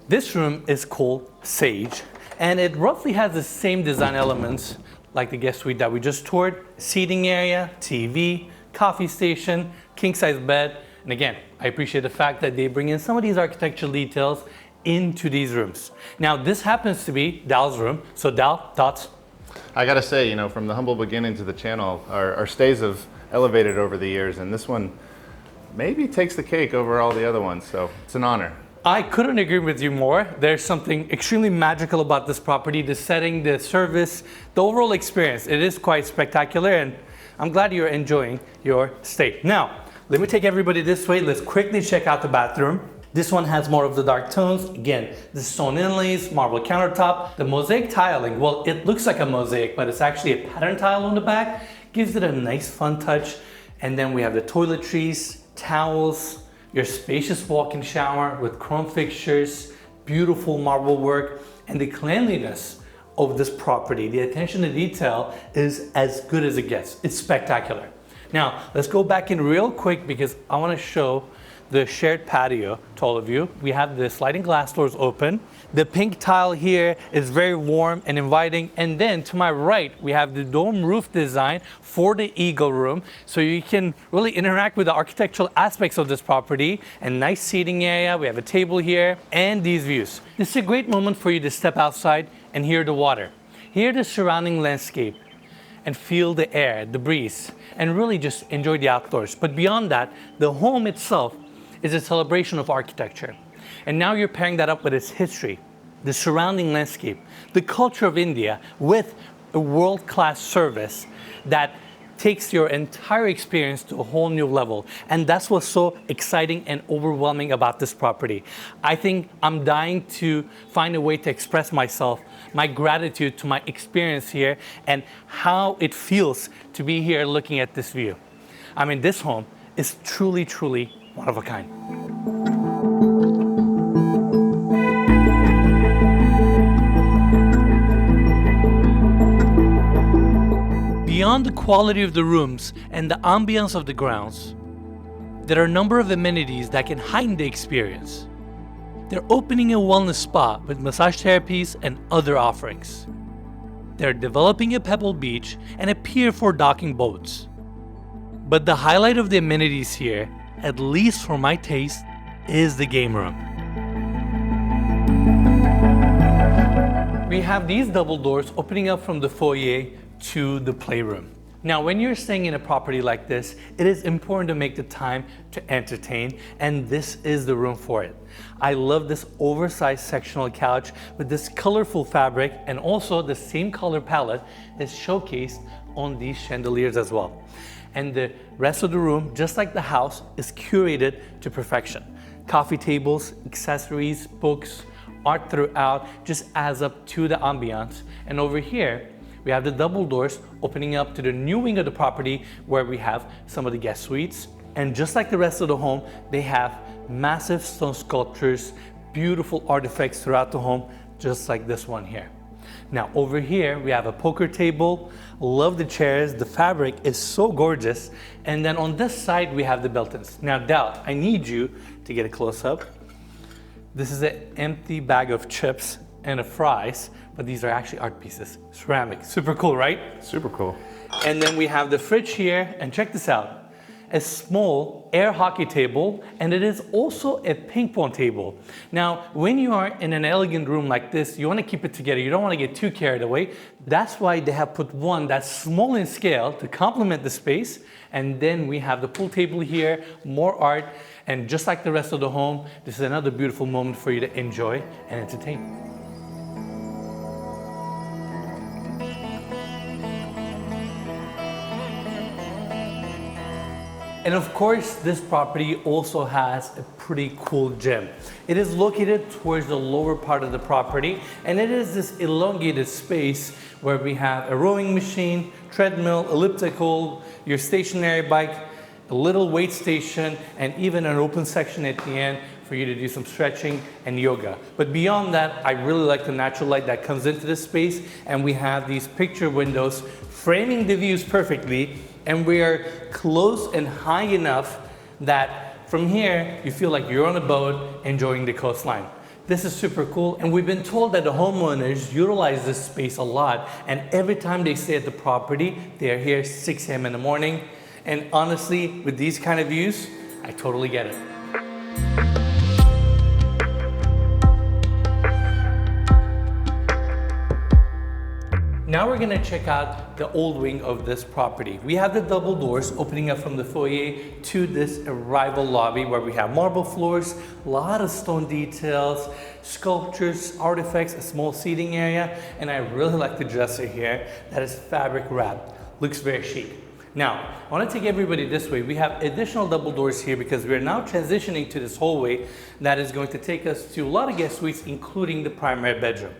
This room is called Sage, and it roughly has the same design elements like the guest suite that we just toured. Seating area, TV, coffee station, king-size bed. And again, I appreciate the fact that they bring in some of these architectural details into these rooms. Now, this happens to be Dal's room. So Dal, thoughts? I gotta say, you know, from the humble beginning to the channel, our stays have elevated over the years, and this one maybe takes the cake over all the other ones, so it's an honor. I couldn't agree with you more. There's something extremely magical about this property, the setting, the service, the overall experience. It is quite spectacular, and I'm glad you're enjoying your stay. Now, let me take everybody this way. Let's quickly check out the bathroom. This one has more of the dark tones. Again, the stone inlays, marble countertop, the mosaic tiling. Well, it looks like a mosaic, but it's actually a pattern tile on the back. Gives it a nice fun touch. And then we have the toiletries, towels, your spacious walk-in shower with chrome fixtures, beautiful marble work, and the cleanliness of this property. The attention to detail is as good as it gets. It's spectacular. Now, let's go back in real quick because I want to show the shared patio to all of you. We have the sliding glass doors open. The pink tile here is very warm and inviting. And then to my right, we have the dome roof design for the eagle room. So you can really interact with the architectural aspects of this property. And nice seating area. We have a table here and these views. This is a great moment for you to step outside and hear the water. Hear the surrounding landscape and feel the air, the breeze, and really just enjoy the outdoors. But beyond that, the home itself is a celebration of architecture. And now you're pairing that up with its history, the surrounding landscape, the culture of India with a world-class service that takes your entire experience to a whole new level. And that's what's so exciting and overwhelming about this property. I think I'm dying to find a way to express myself, my gratitude to my experience here and how it feels to be here looking at this view. I mean, this home is truly, truly one of a kind. Beyond the quality of the rooms and the ambience of the grounds, there are a number of amenities that can heighten the experience. They're opening a wellness spa with massage therapies and other offerings. They're developing a pebble beach and a pier for docking boats. But the highlight of the amenities here, at least for my taste, is the game room. We have these double doors opening up from the foyer to the playroom. Now, when you're staying in a property like this, it is important to make the time to entertain, and this is the room for it. I love this oversized sectional couch with this colorful fabric, and also the same color palette is showcased on these chandeliers as well. And the rest of the room, just like the house, is curated to perfection. Coffee tables, accessories, books, art throughout just adds up to the ambiance. And over here, we have the double doors opening up to the new wing of the property where we have some of the guest suites. And just like the rest of the home, they have massive stone sculptures, beautiful artifacts throughout the home, just like this one here. Now over here, we have a poker table. Love the chairs. The fabric is so gorgeous. And then on this side, we have the built-ins. Now Dal, I need you to get a close-up. This is an empty bag of chips. and the fries, but these are actually art pieces, ceramic. Super cool, right? Super cool. And then we have the fridge here, and check this out. A small air hockey table, and it is also a ping pong table. Now, when you are in an elegant room like this, you want to keep it together. You don't want to get too carried away. That's why they have put one that's small in scale to complement the space. And then we have the pool table here, more art, and just like the rest of the home, this is another beautiful moment for you to enjoy and entertain. And of course, this property also has a pretty cool gym. It is located towards the lower part of the property, and it is this elongated space where we have a rowing machine, treadmill, elliptical, your stationary bike, a little weight station, and even an open section at the end for you to do some stretching and yoga. But beyond that, I really like the natural light that comes into this space, and we have these picture windows framing the views perfectly, and we are close and high enough that from here you feel like you're on a boat enjoying the coastline. This is super cool, and we've been told that the homeowners utilize this space a lot, and every time they stay at the property, they are here 6 a.m. in the morning. And honestly, with these kind of views, I totally get it. Now we're gonna check out the old wing of this property. We have the double doors opening up from the foyer to this arrival lobby where we have marble floors, a lot of stone details, sculptures, artifacts, a small seating area, and I really like the dresser here that is fabric wrapped. Looks very chic. Now, I want to take everybody this way. We have additional double doors here because we're now transitioning to this hallway that is going to take us to a lot of guest suites, including the primary bedroom.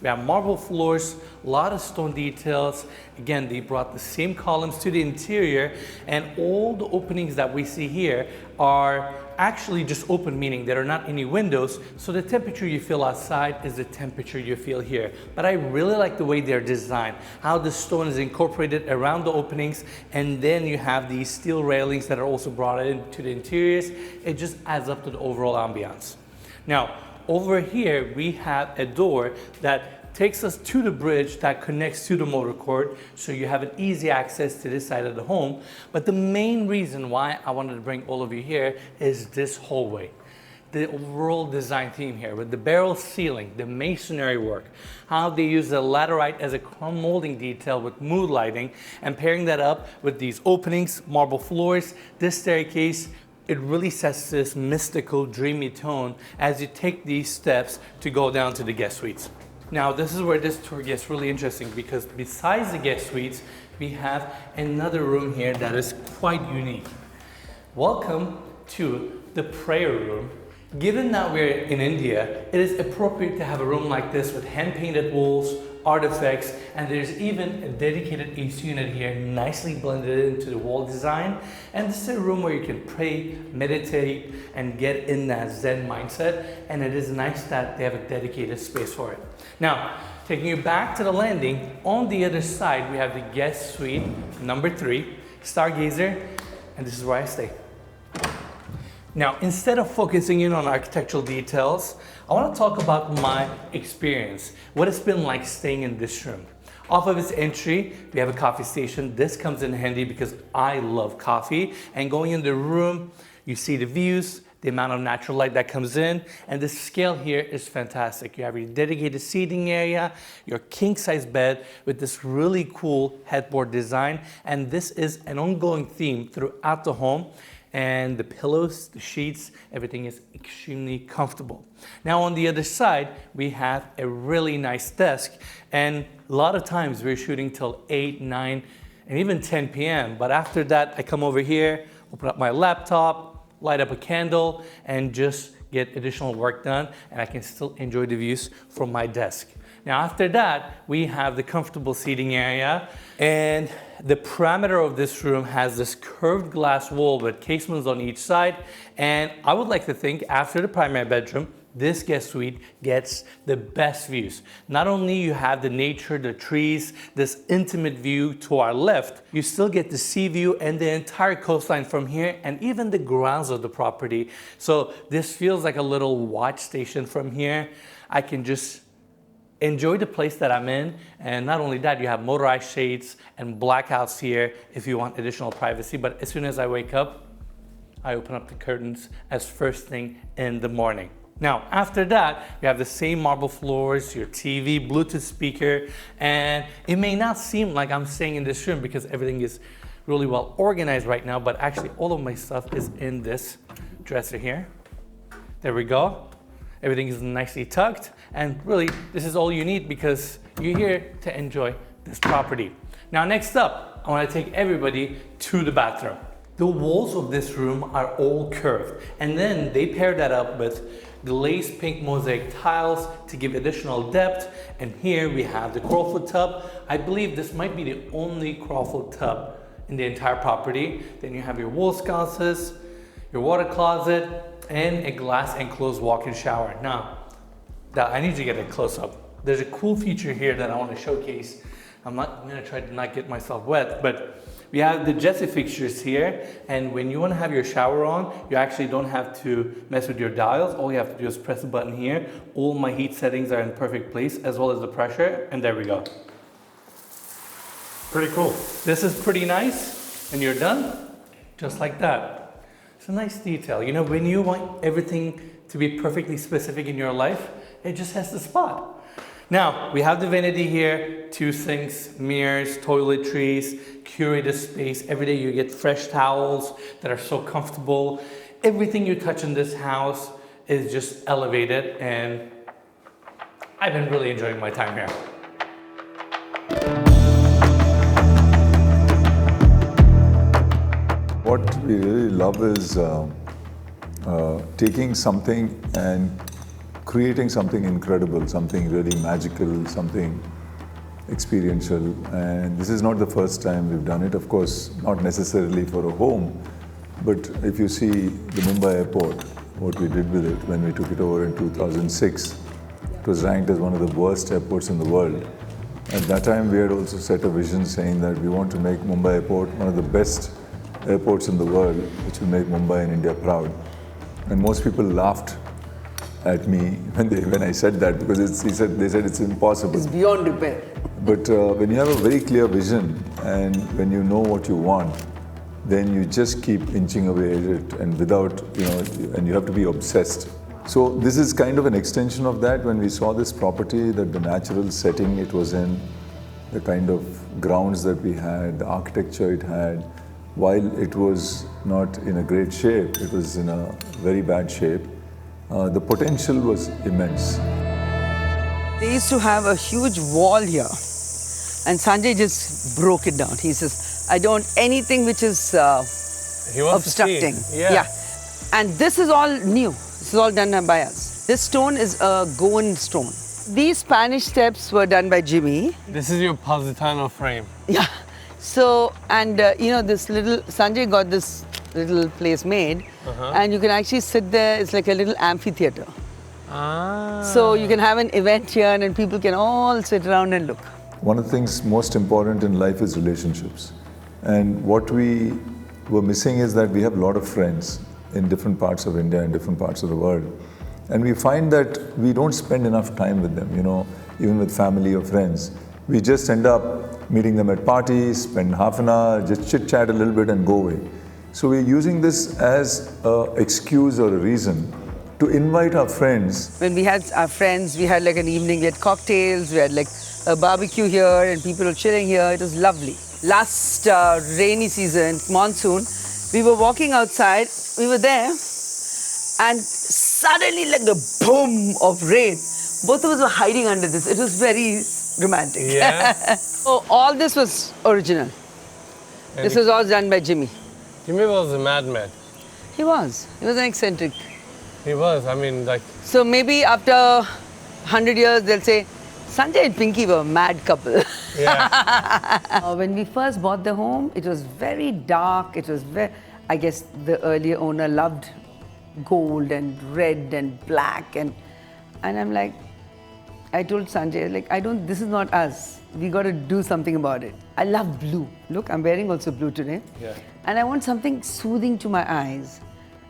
We have marble floors, a lot of stone details. Again, they brought the same columns to the interior, and all the openings that we see here are actually just open, meaning there are not any windows, so the temperature you feel outside is the temperature you feel here. But I really like the way they're designed, how the stone is incorporated around the openings, and then you have these steel railings that are also brought into the interiors. It just adds up to the overall ambiance. Now, over here, we have a door that takes us to the bridge that connects to the motor court, so you have an easy access to this side of the home. But the main reason why I wanted to bring all of you here is this hallway. The overall design theme here with the barrel ceiling, the masonry work, how they use the laterite as a chrome molding detail with mood lighting, and pairing that up with these openings, marble floors, this staircase. It really sets this mystical, dreamy tone as you take these steps to go down to the guest suites. Now, this is where this tour gets really interesting because besides the guest suites, we have another room here that is quite unique. Welcome to the prayer room. Given that we're in India, it is appropriate to have a room like this with hand-painted walls, artifacts, and there's even a dedicated AC unit here, nicely blended into the wall design. And this is a room where you can pray, meditate, and get in that Zen mindset. And it is nice that they have a dedicated space for it. Now, taking you back to the landing, on the other side, we have the guest suite number 3, Stargazer, and this is where I stay. Now, instead of focusing in on architectural details, I want to talk about my experience, what it's been like staying in this room. Off of its entry, we have a coffee station. This comes in handy because I love coffee. And going in the room, you see the views, the amount of natural light that comes in, and the scale here is fantastic. You have your dedicated seating area, your king-size bed with this really cool headboard design, and this is an ongoing theme throughout the home. And the pillows, the sheets, everything is extremely comfortable. Now on the other side, we have a really nice desk, and a lot of times we're shooting till 8, 9, and even 10 p.m. But after that, I come over here, open up my laptop, light up a candle, and just get additional work done, and I can still enjoy the views from my desk. Now after that, we have the comfortable seating area, and the perimeter of this room has this curved glass wall with casements on each side, and I would like to think after the primary bedroom, this guest suite gets the best views. Not only you have the nature, the trees, this intimate view to our left, you still get the sea view and the entire coastline from here, and even the grounds of the property. So this feels like a little watch station from here. I can just enjoy the place that I'm in. And not only that, you have motorized shades and blackouts here if you want additional privacy. But as soon as I wake up, I open up the curtains as first thing in the morning. Now, after that, you have the same marble floors, your TV, Bluetooth speaker, and it may not seem like I'm staying in this room because everything is really well organized right now, but actually all of my stuff is in this dresser here. There we go. Everything is nicely tucked, and really, this is all you need because you're here to enjoy this property. Now, next up, I want to take everybody to the bathroom. The walls of this room are all curved, and then they pair that up with glazed pink mosaic tiles to give additional depth. And here we have the crawford tub. I believe this might be the only crawford tub in the entire property. Then you have your wall sconces, your water closet, and a glass enclosed walk-in shower. Now, I need to get a close-up. There's a cool feature here that I want to showcase. I'm gonna try to not get myself wet, but we have the Jessie fixtures here, and when you want to have your shower on, you actually don't have to mess with your dials. All you have to do is press the button here. All my heat settings are in perfect place, as well as the pressure, and there we go. Pretty cool. This is pretty nice, and you're done, just like that. It's a nice detail. You know, when you want everything to be perfectly specific in your life, it just has the spot. Now, we have the vanity here, 2 sinks, mirrors, toiletries, curated space. Every day you get fresh towels that are so comfortable. Everything you touch in this house is just elevated, and I've been really enjoying my time here. What we really love is taking something and creating something incredible, something really magical, something experiential. And this is not the first time we've done it, of course, not necessarily for a home, but if you see the Mumbai airport, what we did with it when we took it over in 2006, it was ranked as one of the worst airports in the world. At that time, we had also set a vision saying that we want to make Mumbai airport one of the best airports in the world, which will make Mumbai and India proud. And most people laughed at me when I said that, because they said it's impossible. It's beyond repair. But when you have a very clear vision and when you know what you want, then you just keep inching away at it, and without, and you have to be obsessed. So this is kind of an extension of that. When we saw this property, that the natural setting it was in, the kind of grounds that we had, the architecture it had, while it was not in a great shape, it was in a very bad shape. The potential was immense. They used to have a huge wall here, and Sanjay just broke it down. He says, I don't want anything which is obstructing. Yeah. And this is all new. This is all done by us. This stone is a Goan stone. These Spanish steps were done by Jimmy. This is your Positano frame. Yeah. So, and this little, Sanjay got this little place made, and you can actually sit there. It's like a little amphitheater. So you can have an event here, and people can all sit around and look. One of the things most important in life is relationships. And what we were missing is that we have a lot of friends in different parts of India and different parts of the world. And we find that we don't spend enough time with them, even with family or friends. We just end up meeting them at parties, spend half an hour, just chit-chat a little bit and go away. So we're using this as an excuse or a reason to invite our friends. When we had our friends, we had like an evening, we had cocktails, we had like a barbecue here, and people were chilling here. It was lovely. Last rainy season, monsoon, we were walking outside, we were there, and suddenly like the boom of rain. Both of us were hiding under this. It was very romantic. Yeah. So all this was original. This was all done by Jimmy. Jimmy was a madman. He was. He was an eccentric. He was. I mean, like. So maybe after 100 years, they'll say, Sanjay and Pinky were a mad couple. Yeah. When we first bought the home, it was very dark. It was very, I guess the earlier owner loved gold and red and black. And I'm like, I told Sanjay, like, this is not us. We got to do something about it. I love blue. Look, I'm wearing also blue today. Yeah. And I want something soothing to my eyes.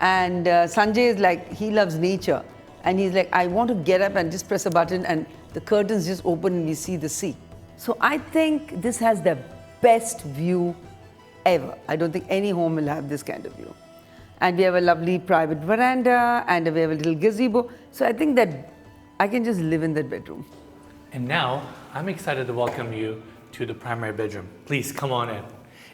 And Sanjay is like, he loves nature. And he's like, I want to get up and just press a button and the curtains just open and we see the sea. So I think this has the best view ever. I don't think any home will have this kind of view. And we have a lovely private veranda and we have a little gazebo. So I think that I can just live in that bedroom. And now I'm excited to welcome you to the primary bedroom. Please come on in.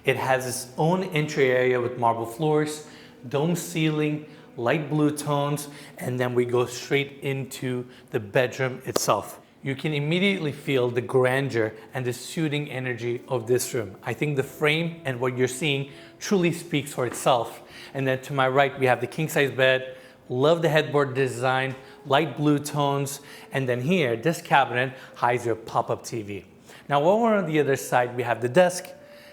It has its own entry area with marble floors, dome ceiling, light blue tones, and then we go straight into the bedroom itself. You can immediately feel the grandeur and the soothing energy of this room. I think the frame and what you're seeing truly speaks for itself. And then to my right, we have the king size bed. Love the headboard design, light blue tones. And then here, this cabinet hides your pop-up TV. Now, while we're on the other side, we have the desk,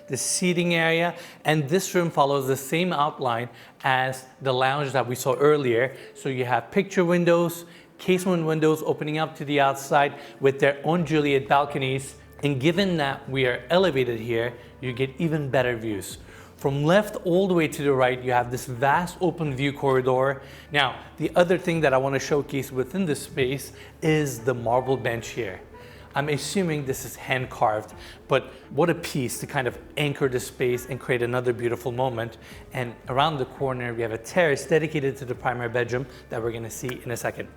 the seating area, and this room follows the same outline as the lounge that we saw earlier. So you have picture windows, casement windows opening up to the outside with their own Juliet balconies. And given that we are elevated here, you get even better views. From left all the way to the right, you have this vast open view corridor. Now, the other thing that I want to showcase within this space is the marble bench here. I'm assuming this is hand carved, but what a piece to kind of anchor the space and create another beautiful moment. And around the corner, we have a terrace dedicated to the primary bedroom that we're gonna see in a second.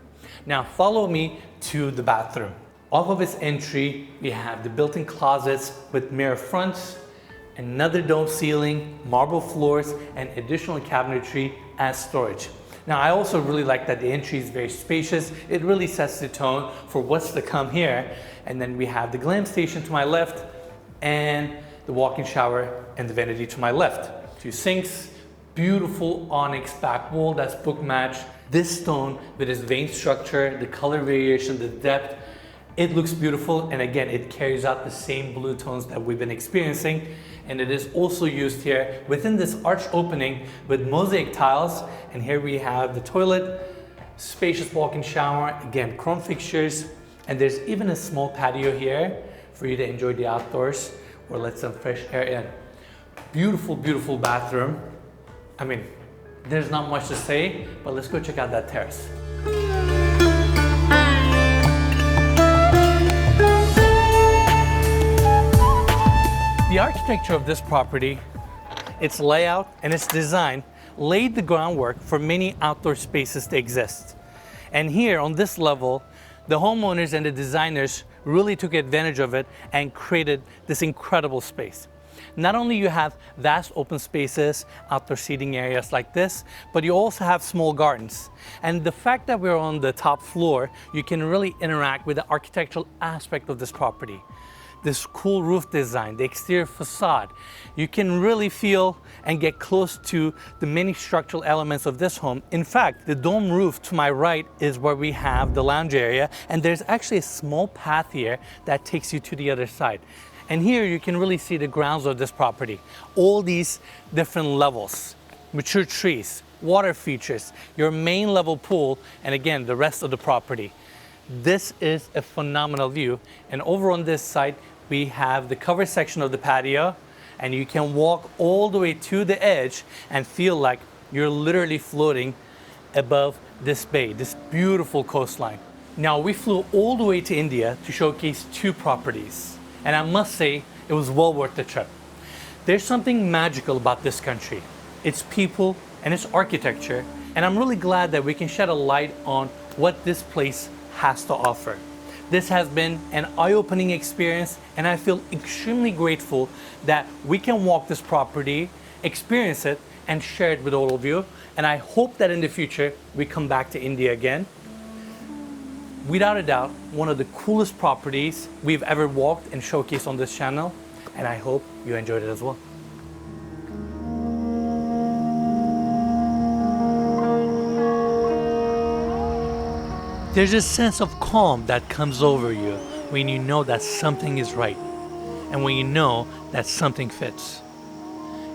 Now, follow me to the bathroom. Off of its entry, we have the built-in closets with mirror fronts, another dome ceiling, marble floors, and additional cabinetry as storage. Now, I also really like that the entry is very spacious. It really sets the tone for what's to come here. And then we have the glam station to my left and the walk-in shower and the vanity to my left. 2 sinks, beautiful onyx back wall that's book matched. This stone with its vein structure, the color variation, the depth, it looks beautiful. And again, it carries out the same blue tones that we've been experiencing. And it is also used here within this arch opening with mosaic tiles. And here we have the toilet, spacious walk-in shower, again, chrome fixtures. And there's even a small patio here for you to enjoy the outdoors or let some fresh air in. Beautiful, beautiful bathroom. I mean, there's not much to say, but let's go check out that terrace. The architecture of this property, its layout and its design laid the groundwork for many outdoor spaces to exist. And here on this level, the homeowners and the designers really took advantage of it and created this incredible space. Not only you have vast open spaces, outdoor seating areas like this, but you also have small gardens. And the fact that we're on the top floor, you can really interact with the architectural aspect of this property. This cool roof design, the exterior facade, you can really feel and get close to the many structural elements of this home. In fact, the dome roof to my right is where we have the lounge area, and there's actually a small path here that takes you to the other side. And here you can really see the grounds of this property. All these different levels, mature trees, water features, your main level pool, and again, the rest of the property. This is a phenomenal view. And over on this side, we have the covered section of the patio, and you can walk all the way to the edge and feel like you're literally floating above this bay, this beautiful coastline. Now, we flew all the way to India to showcase 2 properties, and I must say it was well worth the trip. There's something magical about this country, its people and its architecture, and I'm really glad that we can shed a light on what this place has to offer. This has been an eye-opening experience, and I feel extremely grateful that we can walk this property, experience it, and share it with all of you. And I hope that in the future, we come back to India again. Without a doubt, one of the coolest properties we've ever walked and showcased on this channel, and I hope you enjoyed it as well. There's a sense of calm that comes over you when you know that something is right and when you know that something fits.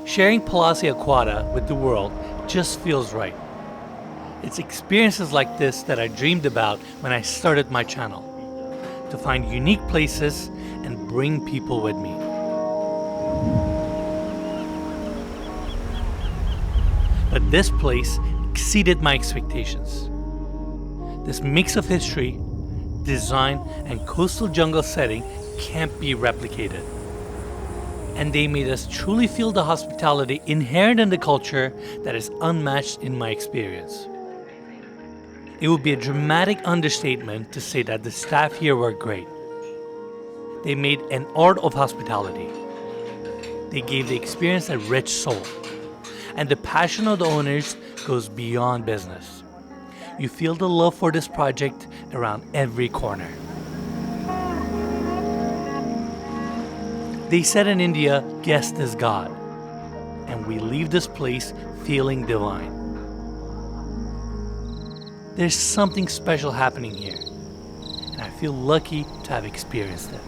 Sharing Palacio Aguada with the world just feels right. It's experiences like this that I dreamed about when I started my channel, to find unique places and bring people with me. But this place exceeded my expectations. This mix of history, design, and coastal jungle setting can't be replicated. And they made us truly feel the hospitality inherent in the culture that is unmatched in my experience. It would be a dramatic understatement to say that the staff here were great. They made an art of hospitality. They gave the experience a rich soul. And the passion of the owners goes beyond business. You feel the love for this project around every corner. They said in India, guest is God. And we leave this place feeling divine. There's something special happening here. And I feel lucky to have experienced it.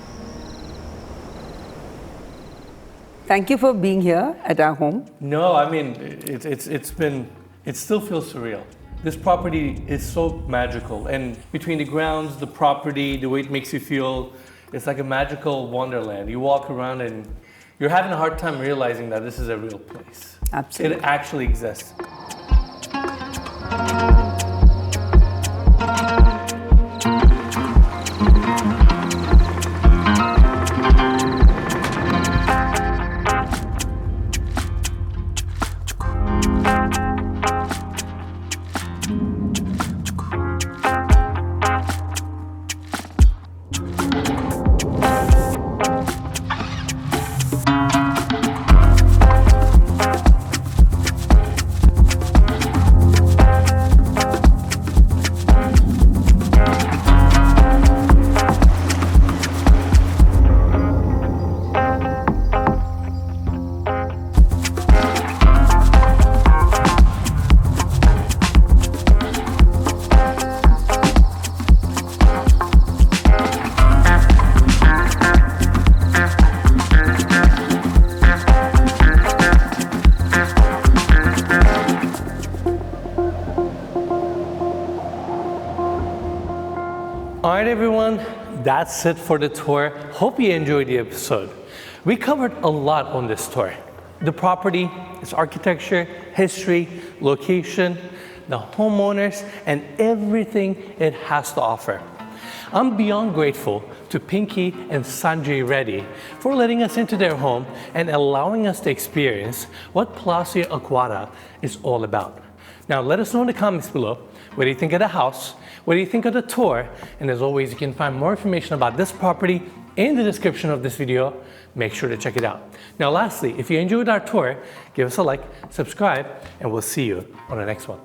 Thank you for being here at our home. No, I mean, it still feels surreal. This property is so magical, and between the grounds, the property, the way it makes you feel, it's like a magical wonderland. You walk around and you're having a hard time realizing that this is a real place. Absolutely. It actually exists. Alright everyone, that's it for the tour. Hope you enjoyed the episode. We covered a lot on this tour. The property, its architecture, history, location, the homeowners, and everything it has to offer. I'm beyond grateful to Pinky and Sanjay Reddy for letting us into their home and allowing us to experience what Palacio Aguada is all about. Now let us know in the comments below, what do you think of the house? What do you think of the tour? And as always, you can find more information about this property in the description of this video. Make sure to check it out. Now lastly, if you enjoyed our tour, give us a like, subscribe, and we'll see you on the next one.